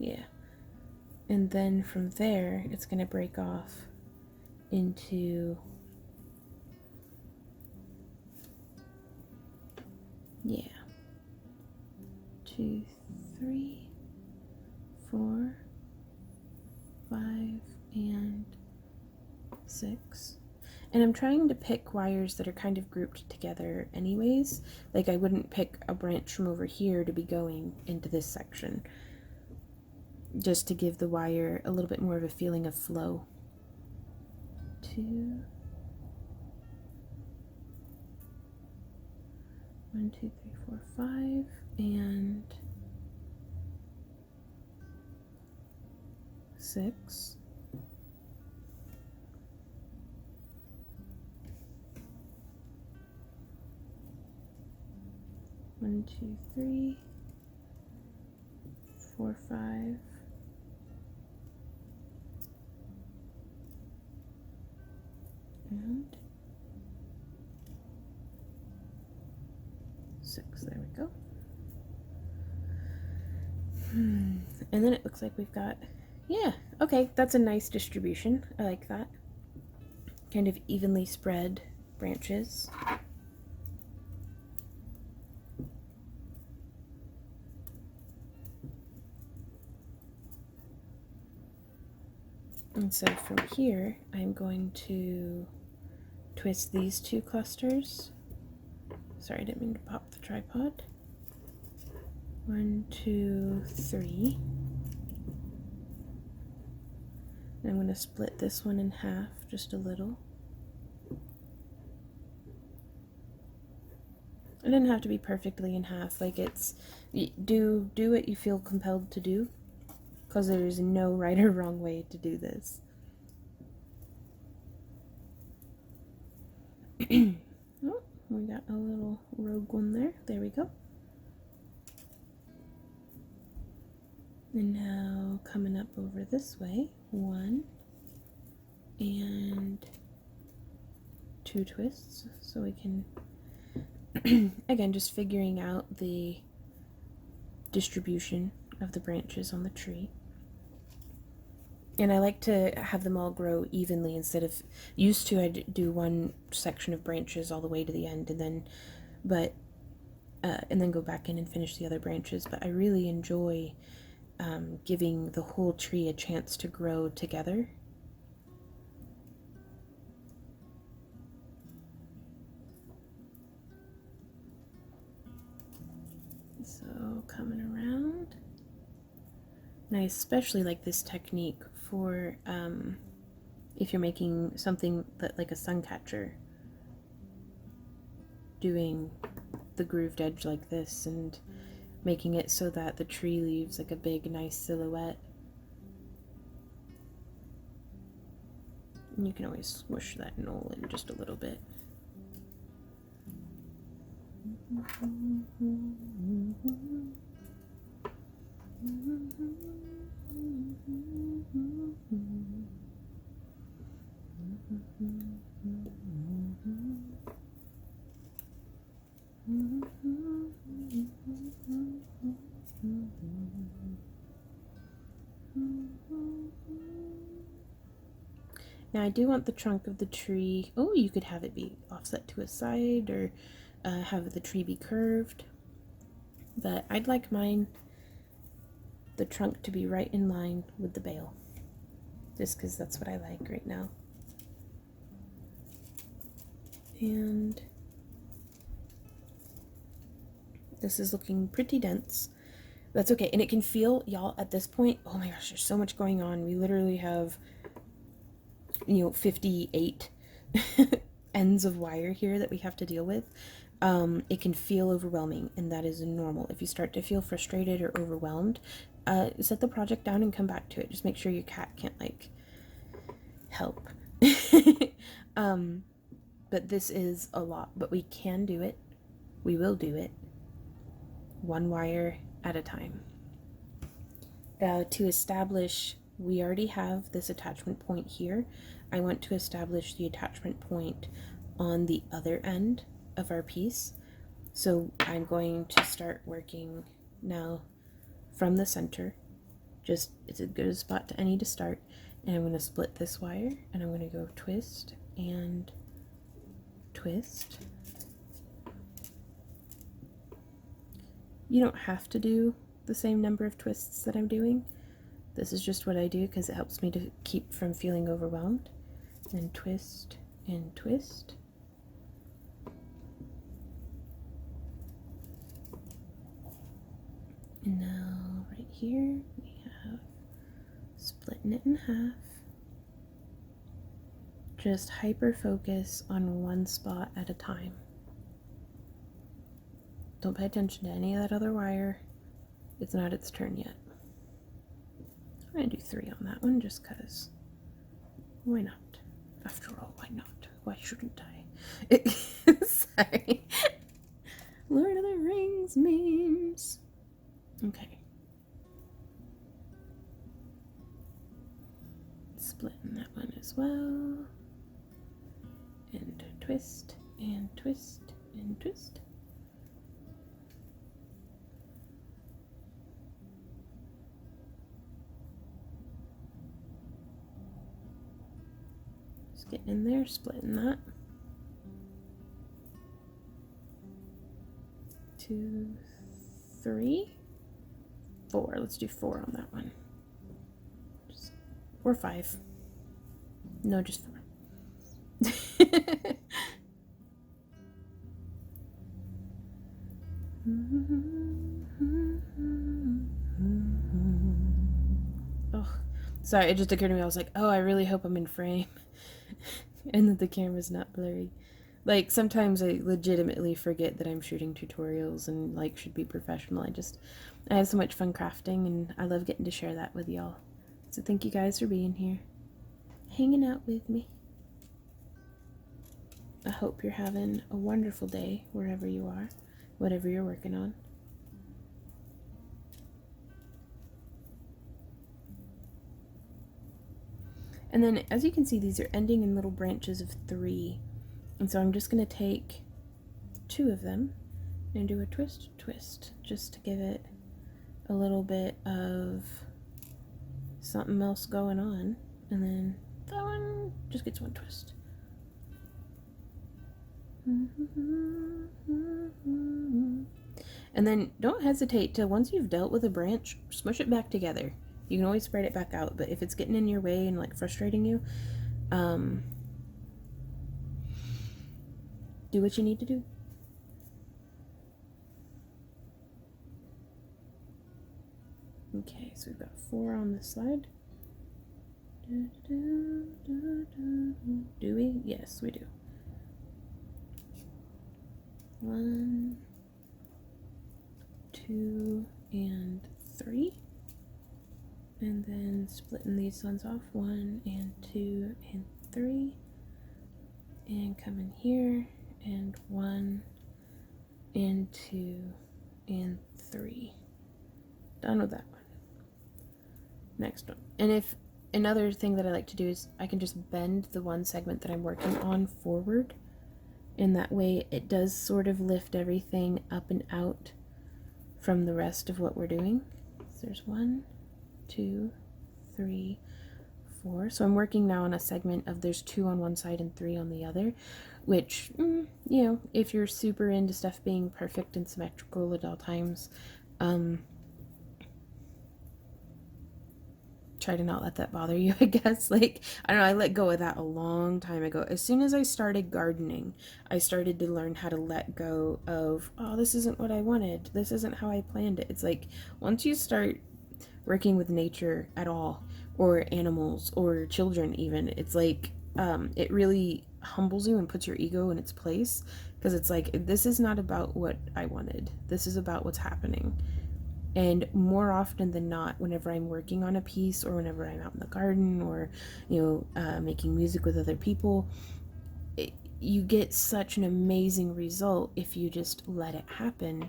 Yeah. And then from there, it's gonna break off into, yeah, 2, 3, 4, 5, and 6. And I'm trying to pick wires that are kind of grouped together anyways. Like I wouldn't pick a branch from over here to be going into this section, just to give the wire a little bit more of a feeling of flow. 2, 1, 2, 3, 4, 5, and 6. 1, 2, 3, 4, 5, and 6. There we go. And then it looks like we've got, yeah, okay, that's a nice distribution. I like that. Kind of evenly spread branches. And so from here, I'm going to twist these 2 clusters. Sorry, I didn't mean to pop the tripod. 1, 2, 3. And I'm going to split this one in half just a little. It doesn't have to be perfectly in half. Like it's, do what you feel compelled to do, because there is no right or wrong way to do this. Oh, we got a little rogue one there. There we go. And now coming up over this way, 1 and 2 twists, so we can, again, just figuring out the distribution of the branches on the tree. And I like to have them all grow evenly instead of, used to I'd do one section of branches all the way to the end and then, and then go back in and finish the other branches. But I really enjoy giving the whole tree a chance to grow together. So coming around. And I especially like this technique for if you're making something that like a sun catcher, doing the grooved edge like this and making it so that the tree leaves like a big nice silhouette. And you can always swoosh that knoll in just a little bit. Now I do want the trunk of the tree, oh, you could have it be offset to a side or have the tree be curved, but I'd like the trunk to be right in line with the bale, just because that's what I like right now. And this is looking pretty dense. That's okay, and it can feel, y'all, at this point, oh my gosh, there's so much going on. We literally have, 58 ends of wire here that we have to deal with. It can feel overwhelming, and that is normal. If you start to feel frustrated or overwhelmed, set the project down and come back to it. Just make sure your cat can't, like, help. But this is a lot, but we can do it. We will do it. One wire at a time. To establish, we already have this attachment point here. I want to establish the attachment point on the other end of our piece. So I'm going to start working now from the center. Just, it's as good a spot to any to start. And I'm going to split this wire, and I'm going to go twist and twist. You don't have to do the same number of twists that I'm doing. This is just what I do because it helps me to keep from feeling overwhelmed. And twist and twist. And now right here we have splitting it in half. Just hyper focus on one spot at a time. Don't pay attention to any of that other wire. It's not its turn yet. I'm going to do 3 on that one just because. Why not? After all, why not? Why shouldn't I? Sorry. Lord of the Rings memes. Okay. Splitting that one as well. And twist and twist and twist. Getting in there, splitting that. 2, 3, 4. Let's do 4 on that one. Or 5. No, just 4. Oh, sorry, it just occurred to me. I was like, oh, I really hope I'm in frame. And that the camera's not blurry. Like, sometimes I legitimately forget that I'm shooting tutorials and, like, should be professional. I have so much fun crafting, and I love getting to share that with y'all. So thank you guys for being here, hanging out with me. I hope you're having a wonderful day wherever you are, whatever you're working on. And then, as you can see, these are ending in little branches of 3. And so I'm just going to take 2 of them and do a twist, twist, just to give it a little bit of something else going on. And then that one just gets 1 twist. And then don't hesitate to, once you've dealt with a branch, smush it back together. You can always spread it back out, but if it's getting in your way and, like, frustrating you, do what you need to do. Okay, so we've got 4 on this side. Do we? Yes, we do. 1, 2, and 3. And then splitting these ones off, 1 and 2 and 3. And come in here, and 1 and 2 and 3. Done with that one. Next one. And if another thing that I like to do is I can just bend the one segment that I'm working on forward, and that way it does sort of lift everything up and out from the rest of what we're doing. So there's 1, 2, 3, 4. So I'm working now on a segment of there's 2 on one side and 3 on the other, which, you know, if you're super into stuff being perfect and symmetrical at all times, try to not let that bother you, I guess. Like, I don't know, I let go of that a long time ago. As soon as I started gardening, I started to learn how to let go of, oh, this isn't what I wanted. This isn't how I planned it. It's like, once you start working with nature at all, or animals, or children even, it's like, it really humbles you and puts your ego in its place, because it's like, this is not about what I wanted. This is about what's happening. And more often than not, whenever I'm working on a piece, or whenever I'm out in the garden, or, you know, making music with other people, you get such an amazing result if you just let it happen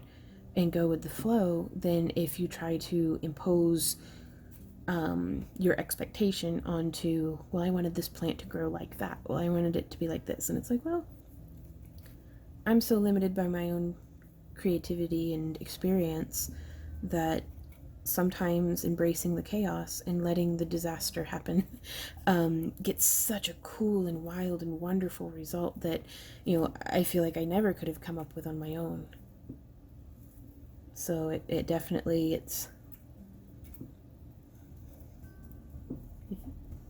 and go with the flow, than if you try to impose your expectation onto, well, I wanted this plant to grow like that. Well, I wanted it to be like this. And it's like, well, I'm so limited by my own creativity and experience that sometimes embracing the chaos and letting the disaster happen gets such a cool and wild and wonderful result that, you know, I feel like I never could have come up with on my own. So it definitely, it's,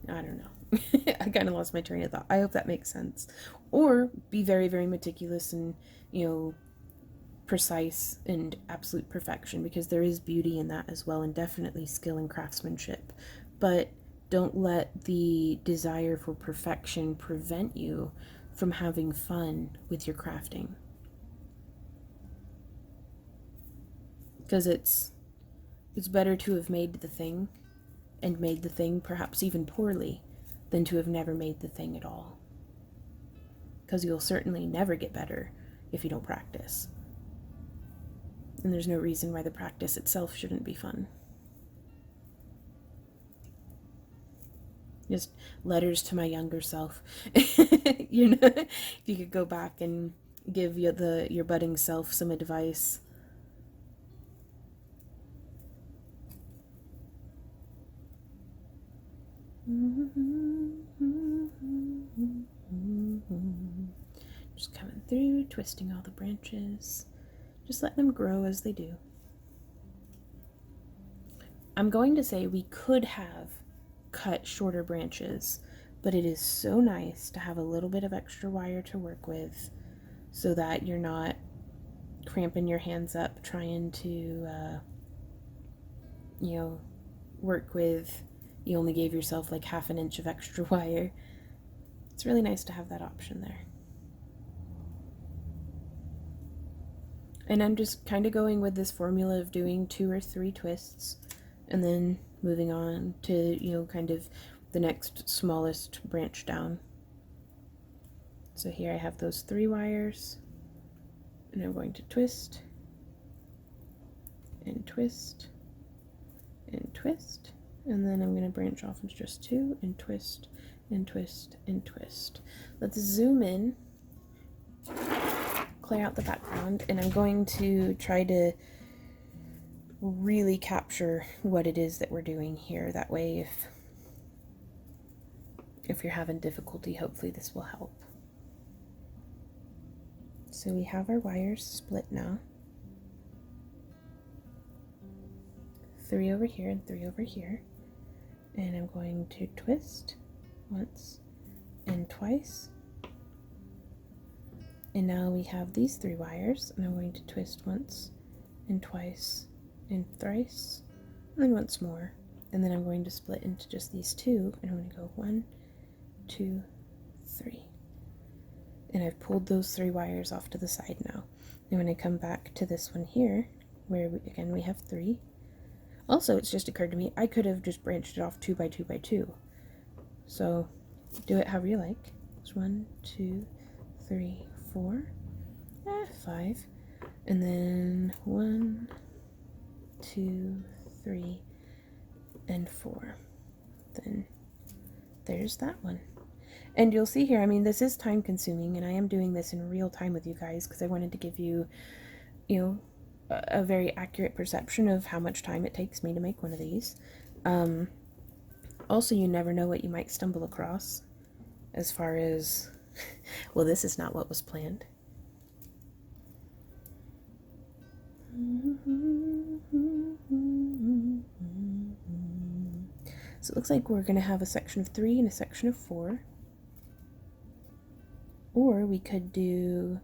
I don't know. I kind of lost my train of thought. I hope that makes sense. Or be very, very meticulous and, you know, precise and absolute perfection, because there is beauty in that as well, and definitely skill and craftsmanship. But don't let the desire for perfection prevent you from having fun with your crafting. Because it's better to have made the thing, and made the thing perhaps even poorly, than to have never made the thing at all. Because you'll certainly never get better if you don't practice. And there's no reason why the practice itself shouldn't be fun. Just letters to my younger self. You know, if you could go back and give your budding self some advice. Just coming through, twisting all the branches. Just let them grow as they do. I'm going to say we could have cut shorter branches, but it is so nice to have a little bit of extra wire to work with, so that you're not cramping your hands up trying to, you know, work with, you only gave yourself like half an inch of extra wire. It's really nice to have that option there. And I'm just kind of going with this formula of doing 2 or 3 twists, and then moving on to, you know, kind of the next smallest branch down. So here I have those 3 wires, and I'm going to twist, and twist, and twist, and then I'm going to branch off into just 2, and twist, and twist, and twist. Let's zoom in, clear out the background, and I'm going to try to really capture what it is that we're doing here. That way, if you're having difficulty, hopefully this will help. So we have our wires split now. 3 over here and 3 over here. And I'm going to twist once and twice. And now we have these 3 wires, and I'm going to twist once and twice and thrice, and then once more. And then I'm going to split into just these 2, and I'm going to go 1, 2, 3. And I've pulled those 3 wires off to the side now. And when I come back to this one here, where again we have 3, also it's just occurred to me I could have just branched it off 2 by 2 by 2. So do it however you like. It's 1, 2, 3, 4, 5, And then 1, 2, 3, and 4. Then there's that one. And you'll see here, I mean, this is time consuming, and I am doing this in real time with you guys because I wanted to give you, you know, a very accurate perception of how much time it takes me to make one of these. Also, you never know what you might stumble across as far as, well, this is not what was planned. So it looks like we're going to have a section of 3 and a section of 4. Or we could do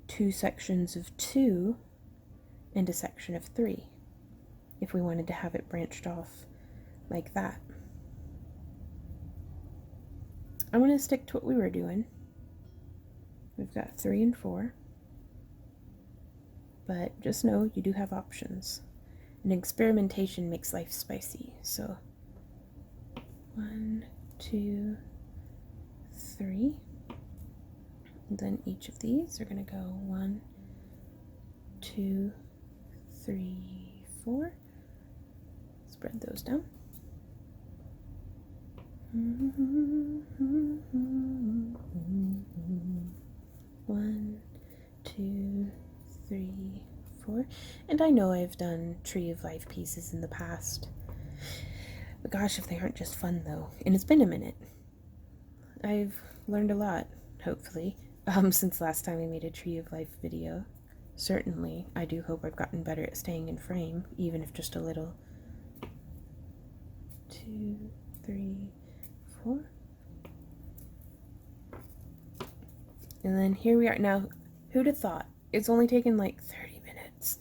2 sections of 2 and a section of 3 if we wanted to have it branched off like that. I'm going to stick to what we were doing. We've got 3 and 4. But just know you do have options. And experimentation makes life spicy. So 1, 2, 3. And then each of these are going to go 1, 2, 3, 4. Spread those down. 1, 2, 3, 4. And I know I've done Tree of Life pieces in the past. But gosh, if they aren't just fun though. And it's been a minute. I've learned a lot, hopefully, since last time I made a Tree of Life video. Certainly, I do hope I've gotten better at staying in frame, even if just a little. 2, 3, 4. And then here we are. Now, who'd have thought? It's only taken like 30 minutes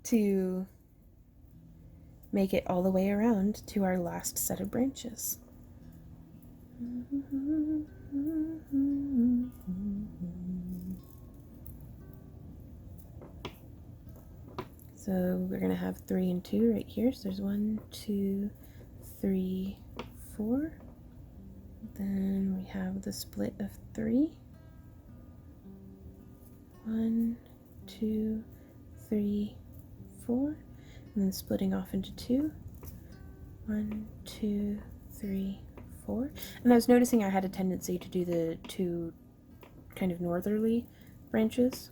to make it all the way around to our last set of branches. So we're going to have 3 and 2 right here. So there's 1, 2, 3, 4. Then we have the split of 3. 1, 2, 3, 4. And then splitting off into 2. 1, 2, 3, 4. And I was noticing I had a tendency to do the 2 kind of northerly branches,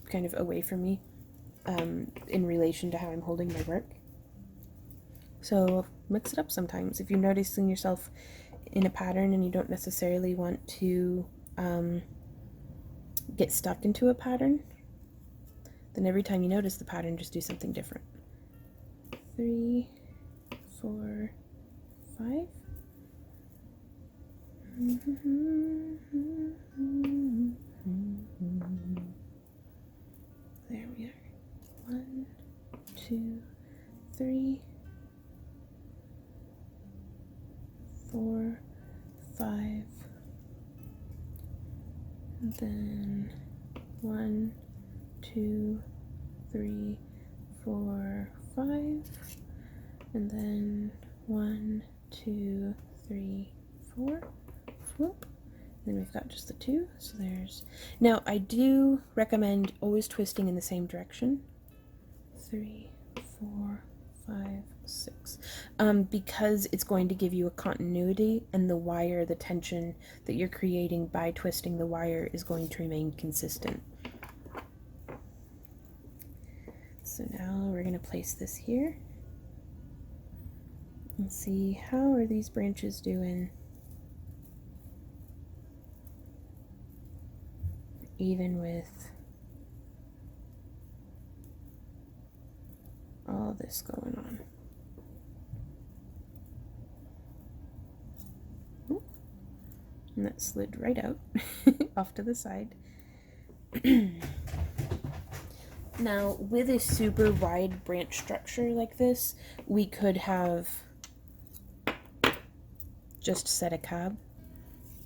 kind of away from me, in relation to how I'm holding my work. So mix it up sometimes. If you're noticing yourself in a pattern and you don't necessarily want to get stuck into a pattern, then every time you notice the pattern, just do something different. 3, 4, 5. There we are. 1, 2, 3, 4, 5. And then 1, 2, 3, 4, 5. And then 1, 2, 3, 4. Whoop. Then we've got just the 2, so there's... Now, I do recommend always twisting in the same direction. 3, 4, 5, 6. Because it's going to give you a continuity, and the wire, the tension that you're creating by twisting the wire is going to remain consistent. So now we're going to place this here and see how are these branches doing. Even with all this going on. Ooh. And that slid right out off to the side. Now, with a super wide branch structure like this, we could have just set a cab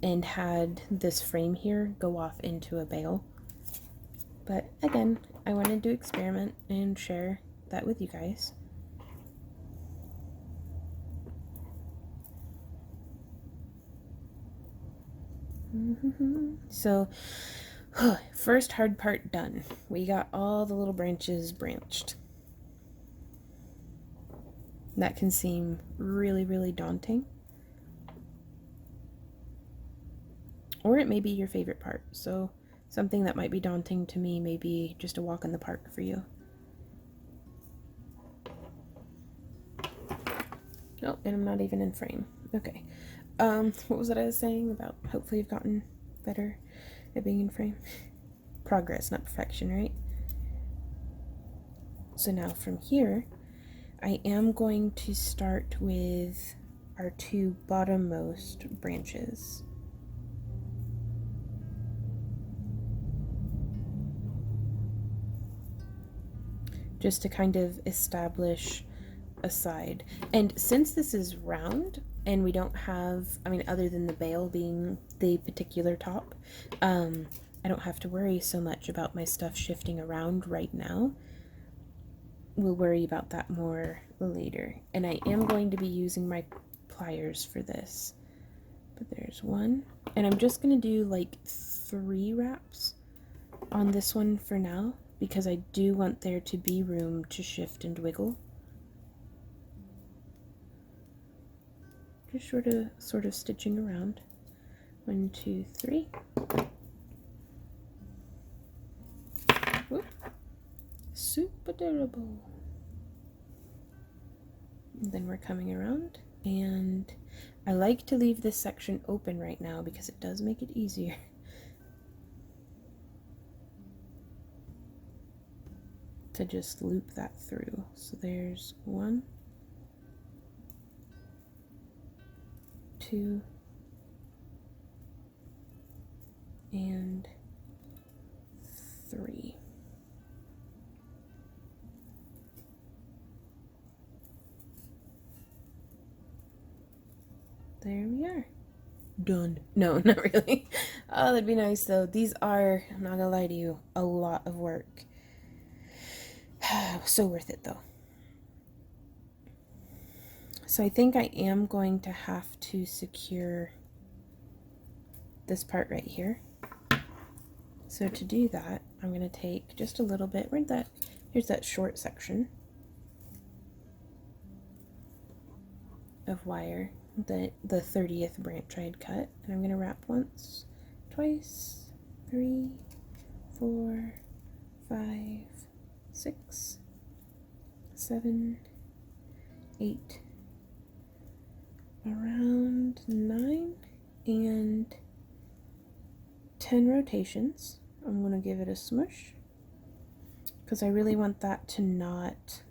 and had this frame here go off into a bale. But again, I wanted to experiment and share that with you guys. So First hard part done. We got all the little branches branched. That can seem really, really daunting. Or it may be your favorite part. So something that might be daunting to me may be just a walk in the park for you. Oh, and I'm not even in frame. Okay. What was it I was saying about hopefully you've gotten better at being in frame? Progress, not perfection, right? So now from here, I am going to start with our two bottommost branches. Just to kind of establish a side. And since this is round and we don't have, I mean, other than the bail being the particular top, I don't have to worry so much about my stuff shifting around right now. We'll worry about that more later. And I am going to be using my pliers for this. But there's one. And I'm just going to do like 3 wraps on this one for now, because I do want there to be room to shift and wiggle. Just sort of stitching around. 1, 2, 3. Whoop. Super durable. And then we're coming around, and I like to leave this section open right now because it does make it easier to just loop that through. So there's 1, 2, and 3. There we are. Done. No, not really. Oh, that'd be nice though. These are, I'm not gonna lie to you, a lot of work. So worth it though. So I think I am going to have to secure this part right here. So to do that, I'm going to take just a little bit, here's that short section of wire, the 30th branch I had cut, and I'm going to wrap once, twice, 3, 4, 5, 6, 7, 8, around 9, and 10 rotations. I'm going to give it a smush because I really want that to not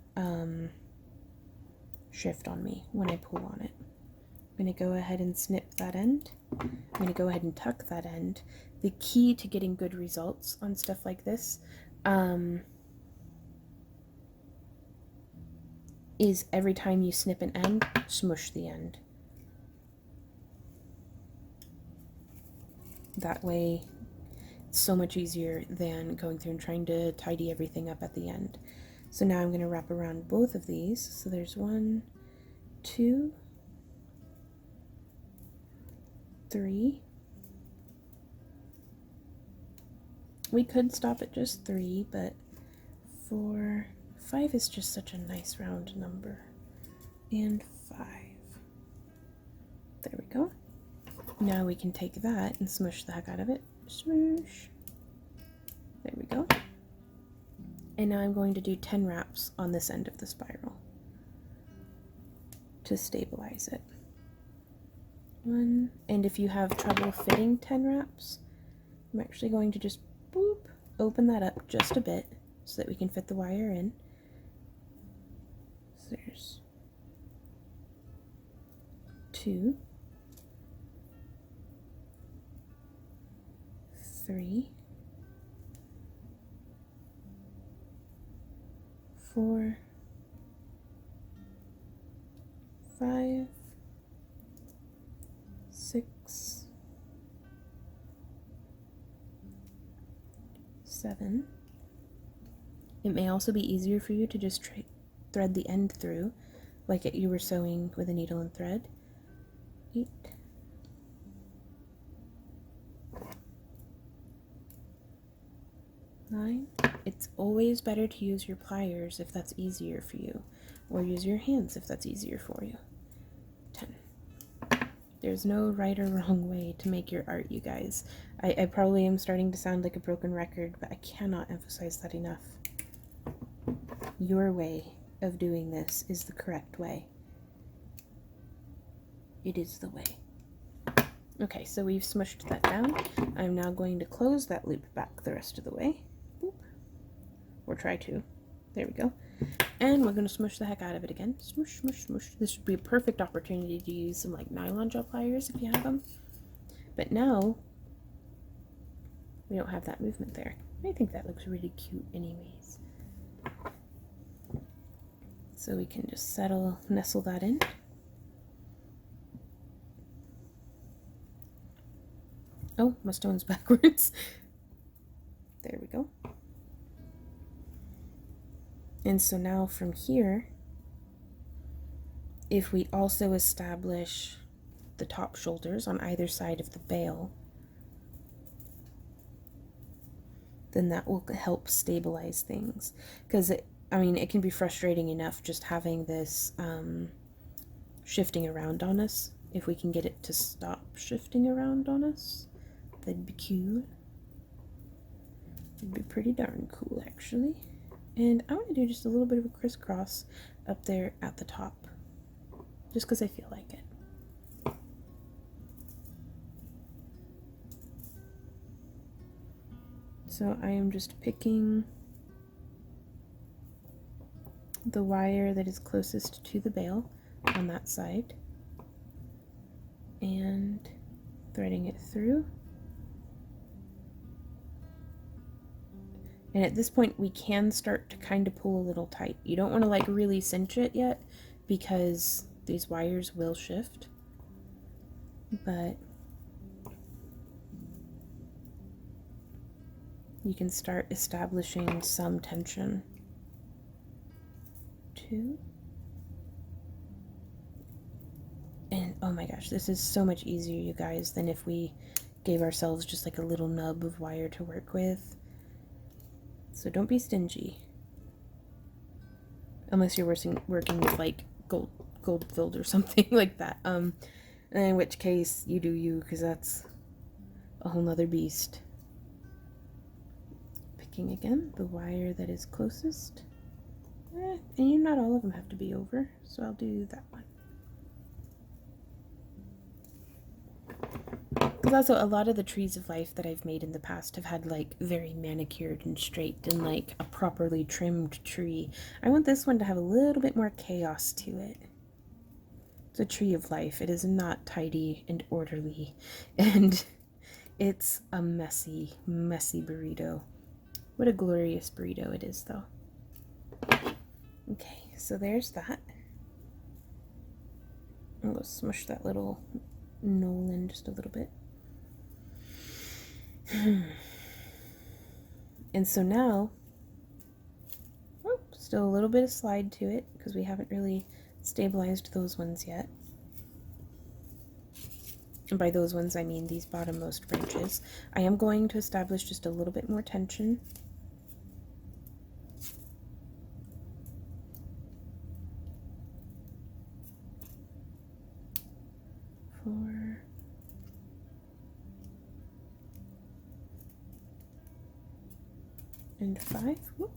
shift on me when I pull on it. I'm going to go ahead and snip that end. I'm going to go ahead and tuck that end. The key to getting good results on stuff like this is every time you snip an end, smush the end. That way it's so much easier than going through and trying to tidy everything up at the end. So now I'm going to wrap around both of these. So there's 1, 2, 3. We could stop at just 3, but 4, 5 is just such a nice round number. And 5. There we go. Now we can take that and smush the heck out of it. Smoosh. There we go. And now I'm going to do 10 wraps on this end of the spiral to stabilize it. 1, and if you have trouble fitting 10 wraps, I'm actually going to just boop, open that up just a bit so that we can fit the wire in. So there's 2, 3, 4, 5, 6, 7. It may also be easier for you to just thread the end through, like you were sewing with a needle and thread. 8, 9, 9. It's always better to use your pliers if that's easier for you, or use your hands if that's easier for you. 10. There's no right or wrong way to make your art, you guys. I probably am starting to sound like a broken record, but I cannot emphasize that enough. Your way of doing this is the correct way. It is the way. Okay, so we've smushed that down. I'm now going to close that loop back the rest of the way. Boop. Or try to. There we go. And we're going to smush the heck out of it again. Smush, smush, smush. This would be a perfect opportunity to use some like nylon gel pliers if you have them. But now, we don't have that movement there. I think that looks really cute anyways. So we can just nestle that in. Oh, my stone's backwards. There we go. And so now from here, if we also establish the top shoulders on either side of the bail, then that will help stabilize things. Because, I mean, it can be frustrating enough just having this shifting around on us. If we can get it to stop shifting around on us, that'd be cute. It'd be pretty darn cool, actually. And I want to do just a little bit of a crisscross up there at the top, just because I feel like it. So I am just picking the wire that is closest to the bail on that side and threading it through. And at this point we can start to kind of pull a little tight. You don't want to like really cinch it yet because these wires will shift, but you can start establishing some tension. 2. And oh my gosh, this is so much easier, you guys, than if we gave ourselves just like a little nub of wire to work with. So don't be stingy. Unless you're working with like gold filled or something like that. In which case you do you, because that's a whole nother beast. Picking again the wire that is closest. And not all of them have to be over, so I'll do that one. Because also a lot of the trees of life that I've made in the past have had like very manicured and straight and like a properly trimmed tree. I want this one to have a little bit more chaos to it. It's a tree of life. It is not tidy and orderly, and it's a messy, messy burrito. What a glorious burrito it is, though. Okay, so there's that. I'm going to smush that little knoll in just a little bit. And so now, still a little bit of slide to it because we haven't really stabilized those ones yet. And by those ones I mean these bottommost branches. I am going to establish just a little bit more tension. Four. And 5. Whoop.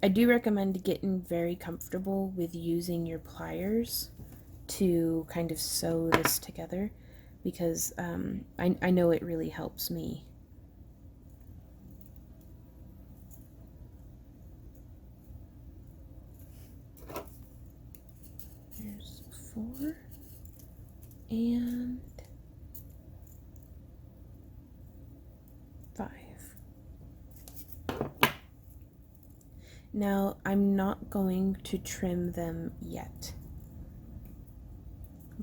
I do recommend getting very comfortable with using your pliers to kind of sew this together, because I know it really helps me. There's 4 and 5. Now, I'm not going to trim them yet,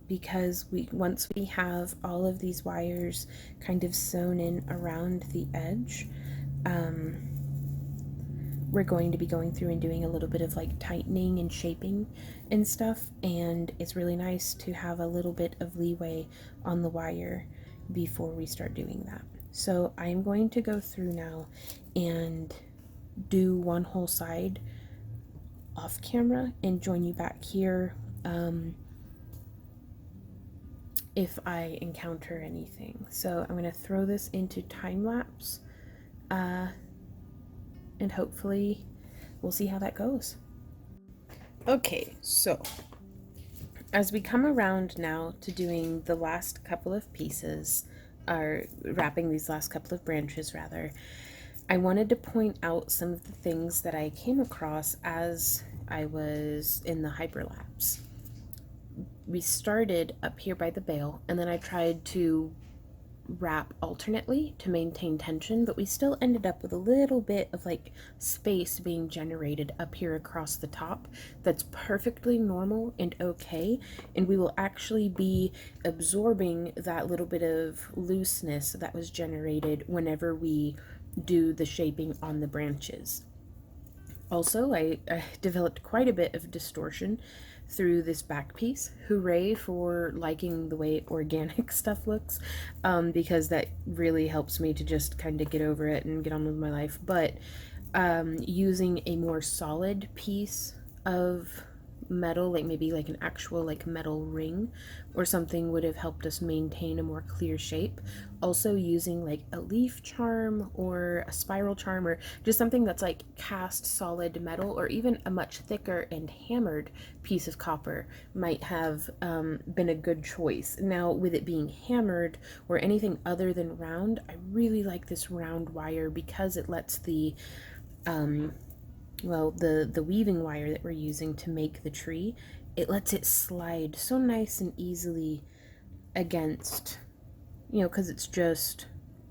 because once we have all of these wires kind of sewn in around the edge, we're going to be going through and doing a little bit of like tightening and shaping and stuff, and it's really nice to have a little bit of leeway on the wire before we start doing that. So I'm going to go through now and do one whole side off camera and join you back here if I encounter anything. So I'm going to throw this into time lapse and hopefully we'll see how that goes. Okay, so as we come around now to doing the last couple of pieces, or wrapping these last couple of branches rather, I wanted to point out some of the things that I came across as I was in the hyperlapse. We started up here by the bale, and then I tried to wrap alternately to maintain tension, but we still ended up with a little bit of like space being generated up here across the top. That's perfectly normal and okay, and we will actually be absorbing that little bit of looseness that was generated whenever we do the shaping on the branches. Also, I developed quite a bit of distortion through this back piece. Hooray for liking the way organic stuff looks, because that really helps me to just kind of get over it and get on with my life. But using a more solid piece of metal, like maybe like an actual like metal ring or something, would have helped us maintain a more clear shape. Also using like a leaf charm or a spiral charm, or just something that's like cast solid metal, or even a much thicker and hammered piece of copper might have been a good choice. Now with it being hammered or anything other than round, I really like this round wire because it lets the the weaving wire that we're using to make the tree, it lets it slide so nice and easily against, because it's just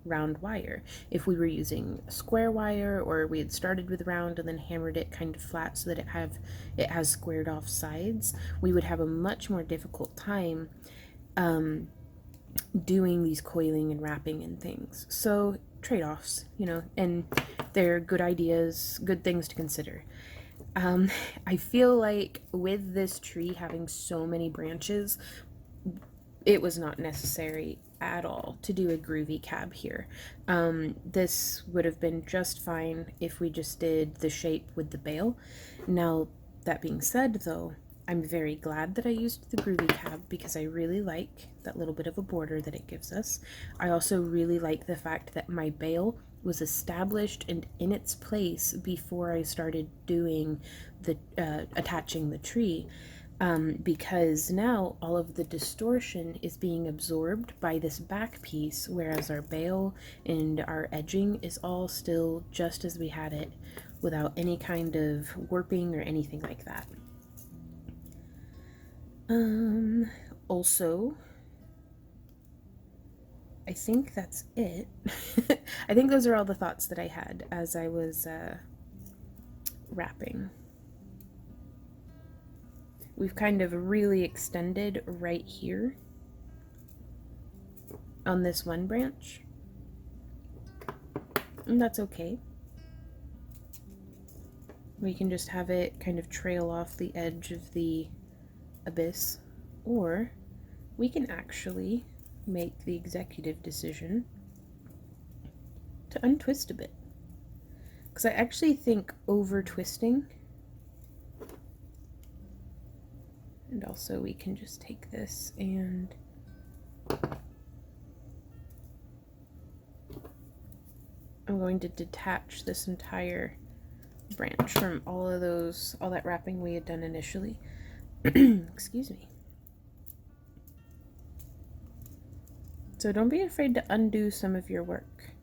round wire. If we were using square wire, or we had started with round and then hammered it kind of flat so that it has squared off sides, we would have a much more difficult time doing these coiling and wrapping and things. So trade-offs, and they're good ideas, good things to consider. I feel like with this tree having so many branches, it was not necessary at all to do a groovy cab here. This would have been just fine if we just did the shape with the bale. Now, that being said though, I'm very glad that I used the groovy cab because I really like that little bit of a border that it gives us. I also really like the fact that my bale was established and in its place before I started doing the attaching the tree, because now all of the distortion is being absorbed by this back piece, whereas our bale and our edging is all still just as we had it, without any kind of warping or anything like that. Also, I think that's it. I think those are all the thoughts that I had as I was wrapping. We've kind of really extended right here on this one branch, and that's okay. We can just have it kind of trail off the edge of the abyss, or we can actually make the executive decision to untwist a bit, because I actually think over twisting, and also we can just take this and I'm going to detach this entire branch from all that wrapping we had done initially. Excuse me. So don't be afraid to undo some of your work.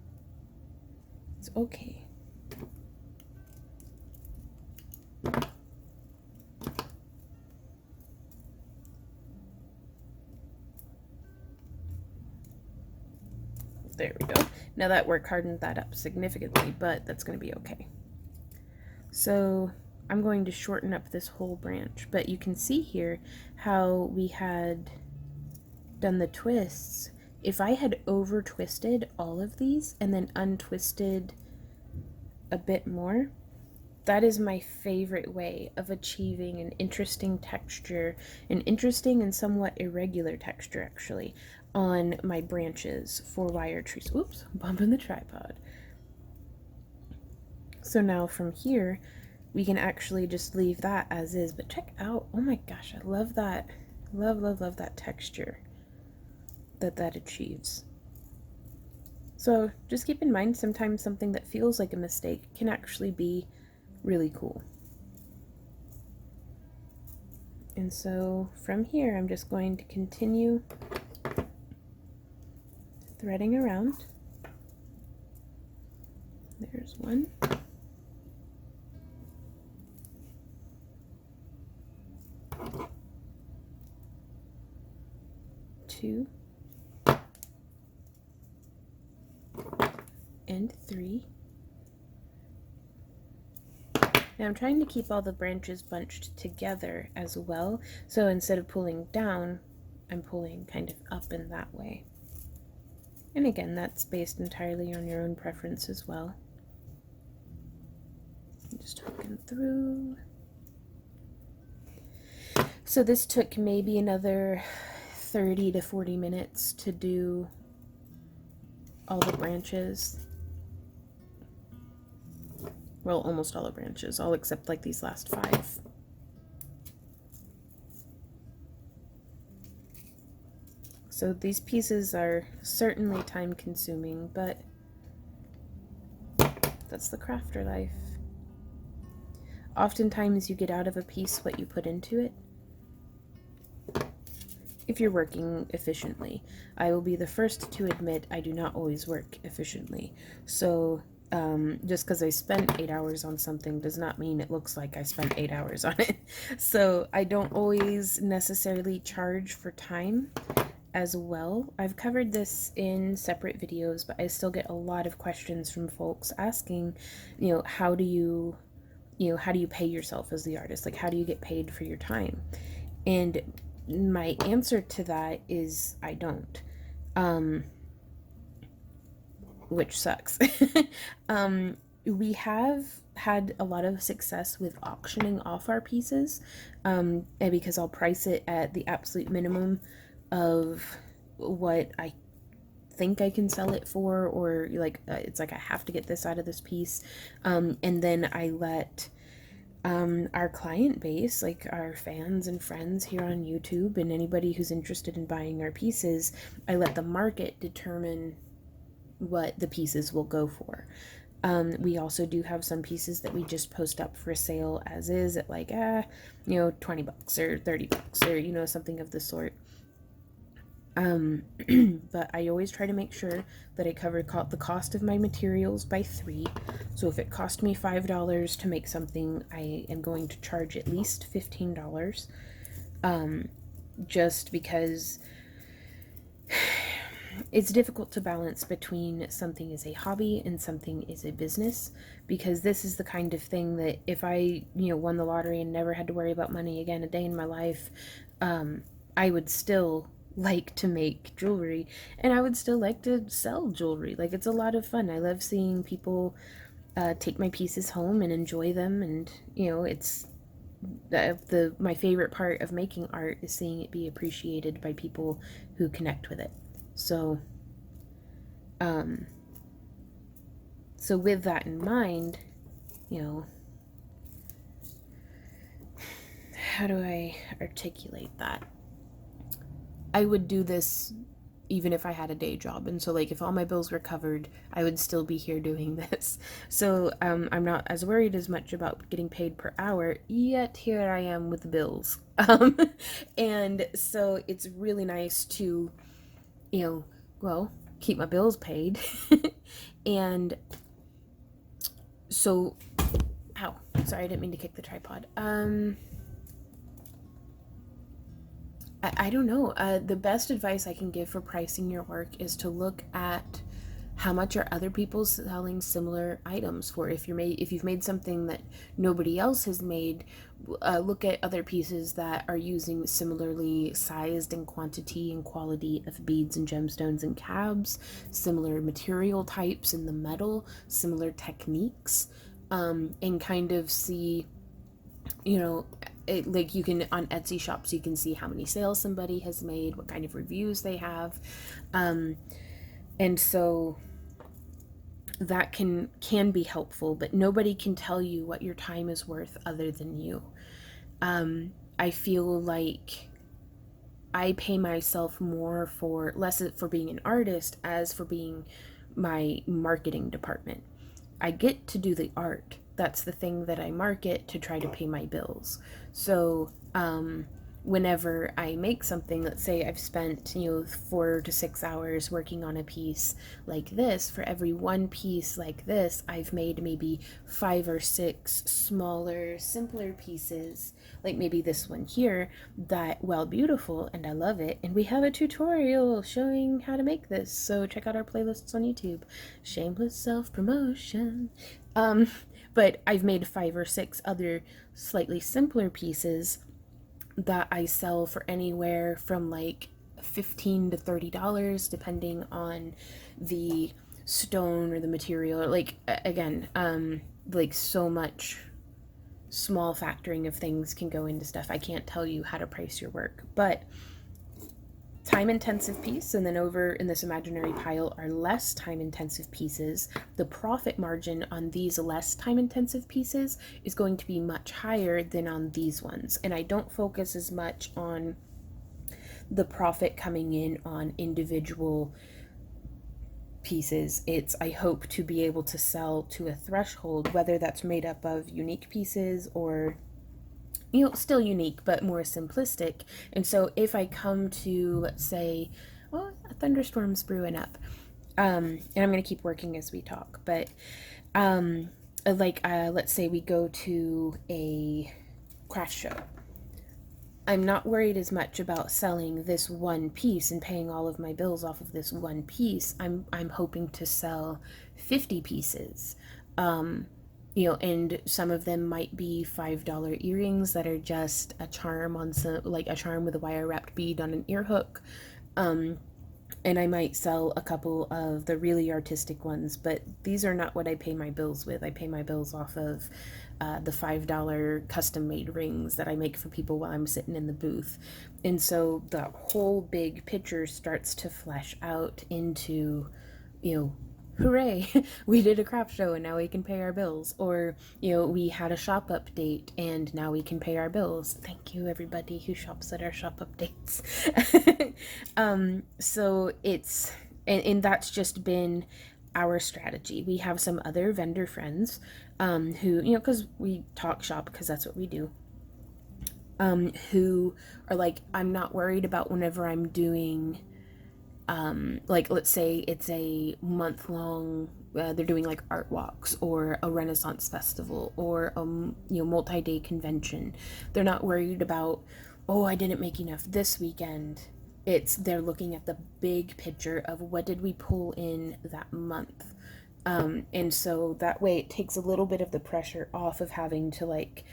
It's okay. There we go. Now that work hardened that up significantly, but that's going to be okay. So I'm going to shorten up this whole branch, but you can see here how we had done the twists. If I had over twisted all of these and then untwisted a bit more, that is my favorite way of achieving an interesting texture, an interesting and somewhat irregular texture actually, on my branches for wire trees. Oops, bumping the tripod. So now from here, we can actually just leave that as is, but check out, oh my gosh, I love that. Love that texture that achieves. So just keep in mind, sometimes something that feels like a mistake can actually be really cool. And so from here, I'm just going to continue threading around. There's one. Two. And three. Now I'm trying to keep all the branches bunched together as well, so instead of pulling down, I'm pulling kind of up in that way. And again, that's based entirely on your own preference as well. Just hooking through. So this took maybe another 30 to 40 minutes to do all the branches. Well, almost all the branches, all except like these last 5. So these pieces are certainly time consuming, but that's the crafter life. Oftentimes you get out of a piece what you put into it. If you're working efficiently. I will be the first to admit I do not always work efficiently. So just because I spent 8 hours on something does not mean it looks like I spent 8 hours on it. So I don't always necessarily charge for time as well. I've covered this in separate videos, but I still get a lot of questions from folks asking, how do you pay yourself as the artist? Like, how do you get paid for your time? And my answer to that is I don't. Which sucks. We have had a lot of success with auctioning off our pieces, because I'll price it at the absolute minimum of what I think I can sell it for, or it's like I have to get this out of this piece, and then I let our client base, like our fans and friends here on YouTube and anybody who's interested in buying our pieces, I let the market determine what the pieces will go for. We also do have some pieces that we just post up for sale as is at like, $20 or $30 or, something of the sort. But I always try to make sure that I cover the cost of my materials by 3. So if it cost me $5 to make something, I am going to charge at least $15. Just because it's difficult to balance between something is a hobby and something is a business, because this is the kind of thing that if I, won the lottery and never had to worry about money again a day in my life, I would still like to make jewelry, and I would still like to sell jewelry. Like, it's a lot of fun. I love seeing people take my pieces home and enjoy them, and it's my favorite part of making art is seeing it be appreciated by people who connect with it. So so with that in mind, how do I articulate that? I would do this even if I had a day job, and so like if all my bills were covered, I would still be here doing this. So I'm not as worried as much about getting paid per hour, yet here I am with the bills. And so it's really nice to keep my bills paid. And so, ow, sorry, I didn't mean to kick the tripod. I don't know. The best advice I can give for pricing your work is to look at how much are other people selling similar items for. If you've made something that nobody else has made, look at other pieces that are using similarly sized and quantity and quality of beads and gemstones and cabs, similar material types in the metal, similar techniques. and kind of see, like you can on Etsy shops, you can see how many sales somebody has made, what kind of reviews they have. And so that can be helpful, but nobody can tell you what your time is worth other than you. I feel like I pay myself more for less for being an artist as for being my marketing department. I get to do the art. That's the thing that I market to try to pay my bills. So, whenever I make something, let's say I've spent, 4 to 6 hours working on a piece like this, for every one piece like this, I've made maybe 5 or 6 smaller, simpler pieces, like maybe this one here, that, while beautiful and I love it, and we have a tutorial showing how to make this, so check out our playlists on YouTube. Shameless self-promotion. But I've made 5 or 6 other slightly simpler pieces that I sell for anywhere from like $15 to $30, depending on the stone or the material. Like, again, like so much small factoring of things can go into stuff. I can't tell you how to price your work, but time intensive piece, and then over in this imaginary pile are less time intensive pieces. The profit margin on these less time intensive pieces is going to be much higher than on these ones, and I don't focus as much on the profit coming in on individual pieces. It's, I hope to be able to sell to a threshold, whether that's made up of unique pieces or still unique, but more simplistic. And so if I come to, let's say, a thunderstorm's brewing up, and I'm going to keep working as we talk, but let's say we go to a craft show. I'm not worried as much about selling this one piece and paying all of my bills off of this one piece. I'm hoping to sell 50 pieces. And some of them might be $5 earrings that are just a charm on some, like a charm with a wire wrapped bead on an ear hook. And I might sell a couple of the really artistic ones, but these are not what I pay my bills with. I pay my bills off of the $5 custom made rings that I make for people while I'm sitting in the booth. And so the whole big picture starts to flesh out into, hooray, we did a craft show and now we can pay our bills. Or, we had a shop update and now we can pay our bills. Thank you, everybody who shops at our shop updates. So it's, and that's just been our strategy. We have some other vendor friends who, because we talk shop, because that's what we do, who are like, I'm not worried about whenever I'm doing like, let's say it's a month-long, they're doing like art walks or a Renaissance festival or a multi-day convention. They're not worried about, oh, I didn't make enough this weekend. They're looking at the big picture of what did we pull in that month. And so that way it takes a little bit of the pressure off of having to, like,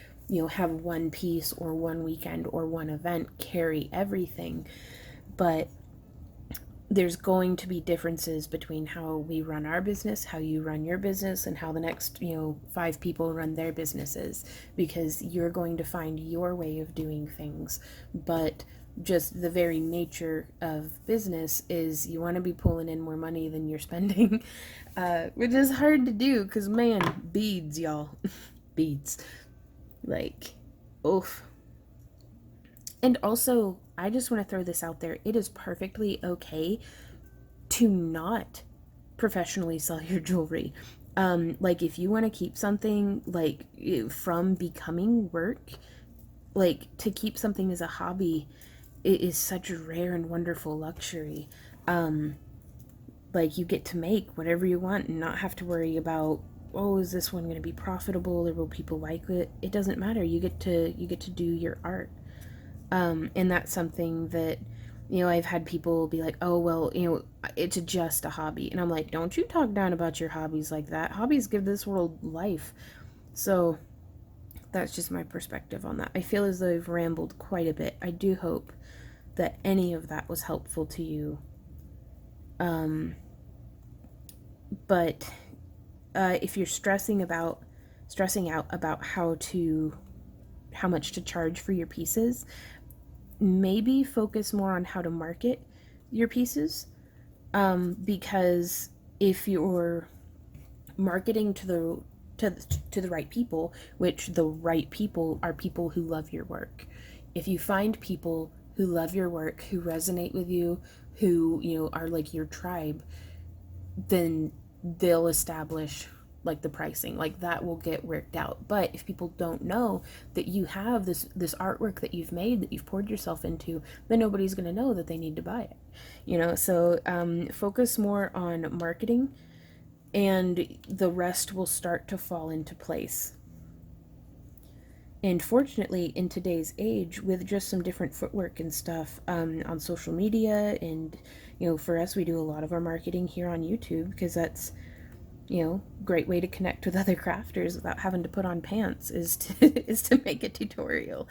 have one piece or one weekend or one event carry everything. But there's going to be differences between how we run our business, how you run your business, and how the next, 5 people run their businesses, because you're going to find your way of doing things. But just the very nature of business is you want to be pulling in more money than you're spending, which is hard to do because, man, beads, y'all. Beads. Like, oof. And also, I just want to throw this out there. It is perfectly okay to not professionally sell your jewelry. Like, if you want to keep something, like, from becoming work, like, to keep something as a hobby, it is such a rare and wonderful luxury. Like, you get to make whatever you want and not have to worry about, oh, is this one going to be profitable or will people like it? It doesn't matter. You get to do your art. And that's something that, I've had people be like, oh, well, it's just a hobby. And I'm like, don't you talk down about your hobbies like that. Hobbies give this world life. So that's just my perspective on that. I feel as though I've rambled quite a bit. I do hope that any of that was helpful to you. But if you're stressing about stressing out about how much to charge for your pieces. Maybe focus more on how to market your pieces, because if you're marketing to the right people, which the right people are people who love your work. If you find people who love your work, who resonate with you, who, you know, are like your tribe, then they'll establish like the pricing, like that will get worked out. But if people don't know that you have this artwork that you've made, that you've poured yourself into, then nobody's going to know that they need to buy it, you know. So focus more on marketing, and the rest will start to fall into place. And fortunately, in today's age, with just some different footwork and stuff on social media, and, you know, for us, we do a lot of our marketing here on YouTube, because that's, you know, great way to connect with other crafters without having to put on pants is to make a tutorial,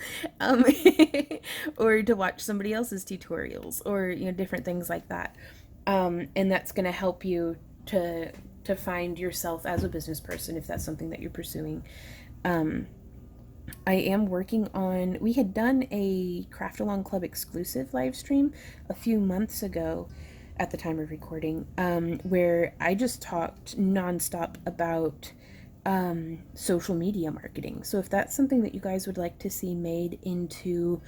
or to watch somebody else's tutorials, or, you know, different things like that. And that's going to help you to find yourself as a business person, if that's something that you're pursuing. I am working on, we had done a Craft Along Club exclusive live stream a few months ago at the time of recording, where I just talked nonstop about social media marketing. So if that's something that you guys would like to see made into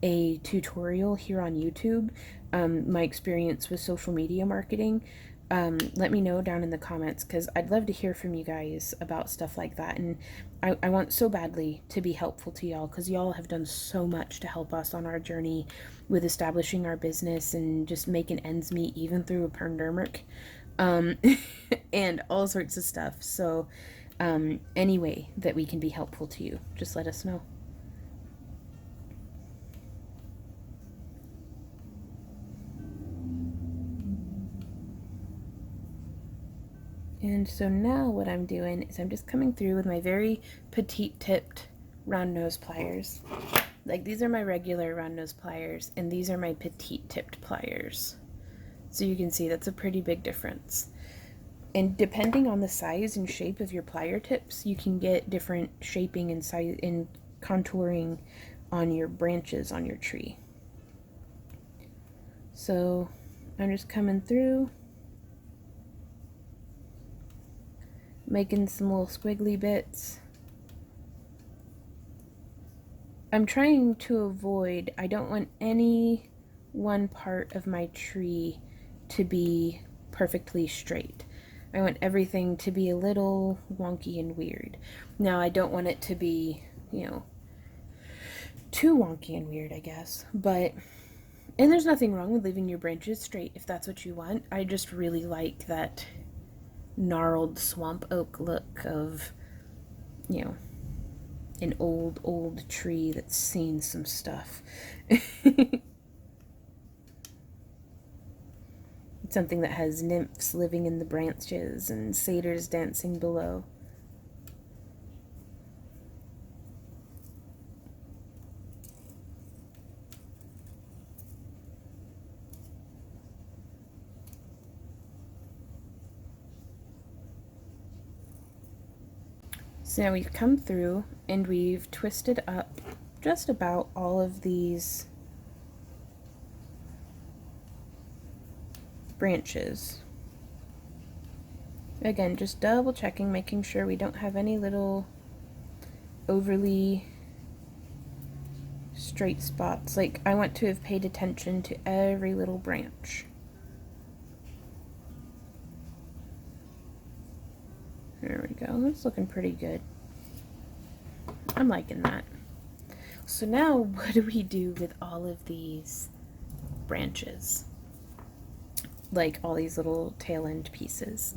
a tutorial here on YouTube, my experience with social media marketing, let me know down in the comments, because I'd love to hear from you guys about stuff like that. And I want so badly to be helpful to y'all, because y'all have done so much to help us on our journey with establishing our business and just making ends meet, even through a pandemic, and all sorts of stuff. So any way that we can be helpful to you, just let us know. And so now what I'm doing is I'm just coming through with my very petite tipped round nose pliers. Like, these are my regular round nose pliers, and these are my petite tipped pliers. So you can see that's a pretty big difference. And depending on the size and shape of your plier tips, you can get different shaping and size and contouring on your branches on your tree. So I'm just coming through, making some little squiggly bits. I'm trying to avoid, I don't want any one part of my tree to be perfectly straight. I want everything to be a little wonky and weird. Now, I don't want it to be, you know, too wonky and weird, I guess. But, and there's nothing wrong with leaving your branches straight if that's what you want. I just really like that gnarled swamp oak look of, you know, an old tree that's seen some stuff. Something that has nymphs living in the branches and satyrs dancing below. So now we've come through and we've twisted up just about all of these branches. Again, just double checking, making sure we don't have any little overly straight spots. Like, I want to have paid attention to every little branch. There we go. That's looking pretty good. I'm liking that. So now what do we do with all of these branches? Like all these little tail end pieces.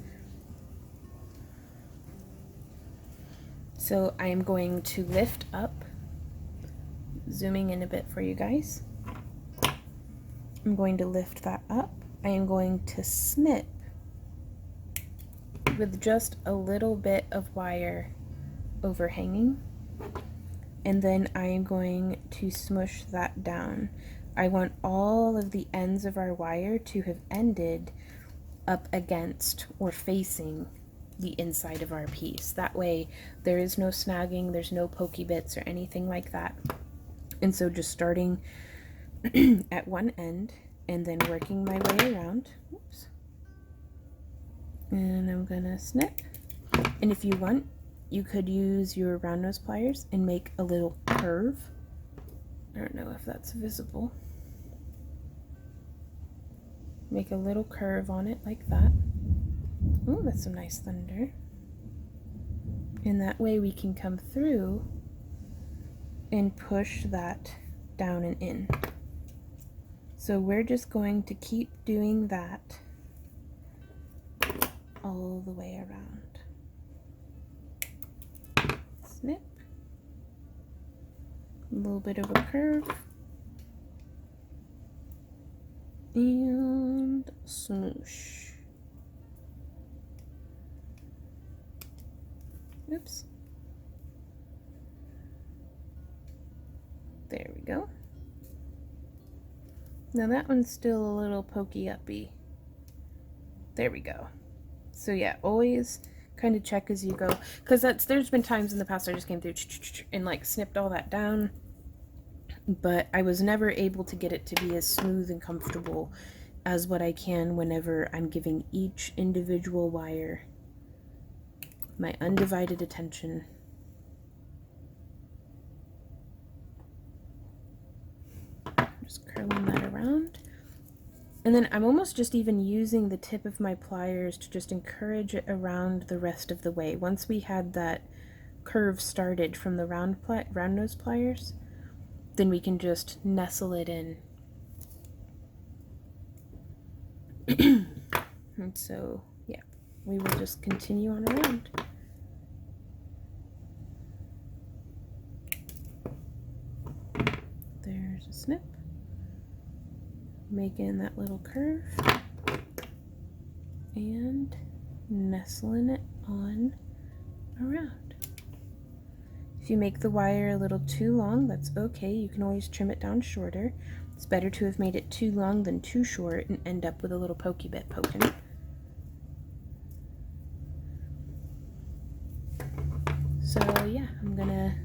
So I'm going to lift up, zooming in a bit for you guys. I'm going to lift that up. I am going to snip with just a little bit of wire overhanging, and then I am going to smush that down. I want all of the ends of our wire to have ended up against or facing the inside of our piece. That way there is no snagging, there's no pokey bits or anything like that. And so just starting at one end and then working my way around. Oops. And I'm gonna snip. And if you want, you could use your round nose pliers and make a little curve. I don't know if that's visible. Make a little curve on it like that. Oh, that's some nice thunder. And that way we can come through and push that down and in. So we're just going to keep doing that all the way around. Snip. A little bit of a curve. And smoosh. Oops. There we go. Now that one's still a little pokey uppy. There we go. So yeah, always kind of check as you go, because there's been times in the past I just came through and like snipped all that down, but I was never able to get it to be as smooth and comfortable as what I can whenever I'm giving each individual wire my undivided attention. Just curling that around. And then I'm almost just even using the tip of my pliers to just encourage it around the rest of the way. Once we had that curve started from the round nose pliers, then we can just nestle it in. And so, yeah, we will just continue on around. There's a snip. Making that little curve and nestling it on around. If you make the wire a little too long, that's okay. You can always trim it down shorter. It's better to have made it too long than too short and end up with a little pokey bit poking. So yeah, I'm gonna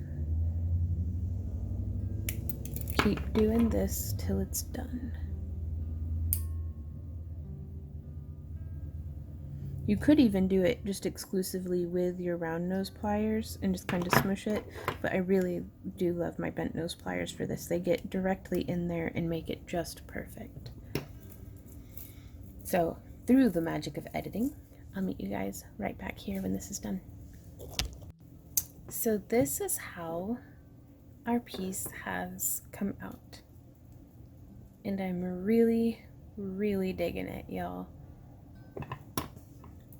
keep doing this till it's done. You could even do it just exclusively with your round nose pliers and just kind of smush it, but I really do love my bent nose pliers for this. They get directly in there and make it just perfect. So through the magic of editing, I'll meet you guys right back here when this is done. So this is how our piece has come out. And I'm really, really digging it, y'all.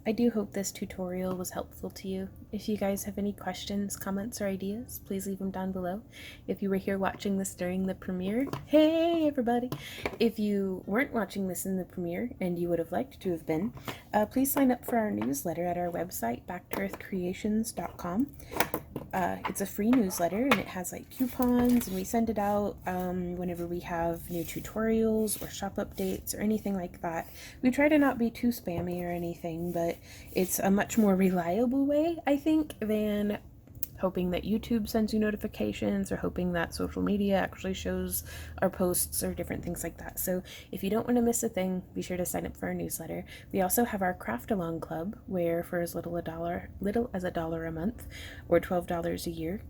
I do hope this tutorial was helpful to you. If you guys have any questions, comments, or ideas, please leave them down below. If you were here watching this during the premiere, hey everybody! If you weren't watching this in the premiere and you would have liked to have been, please sign up for our newsletter at our website, backtoearthcreations.com. It's a free newsletter and it has like coupons, and we send it out whenever we have new tutorials or shop updates or anything like that. We try to not be too spammy or anything, but it's a much more reliable way, I think, than hoping that YouTube sends you notifications or hoping that social media actually shows our posts or different things like that. So if you don't want to miss a thing, be sure to sign up for our newsletter. We also have our craft along club, where for as little as $1 a month or $12 a year,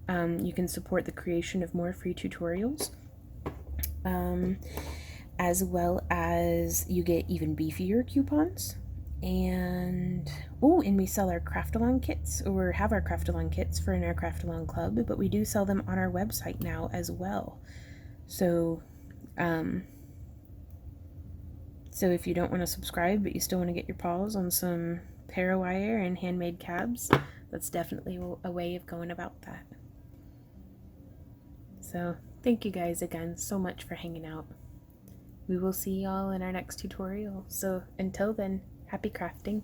you can support the creation of more free tutorials, as well as you get even beefier coupons. And we sell our craft along kits, or have our craft along kits in our craft along club, but we do sell them on our website now as well. So so if you don't want to subscribe but you still want to get your paws on some parawire and handmade cabs, that's definitely a way of going about that. So thank you guys again so much for hanging out. We will see y'all in our next tutorial. So until then, happy crafting.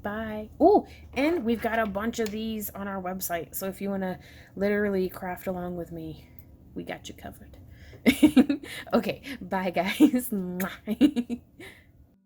Bye. Oh, and we've got a bunch of these on our website. So if you want to literally craft along with me, we got you covered. Okay, bye guys.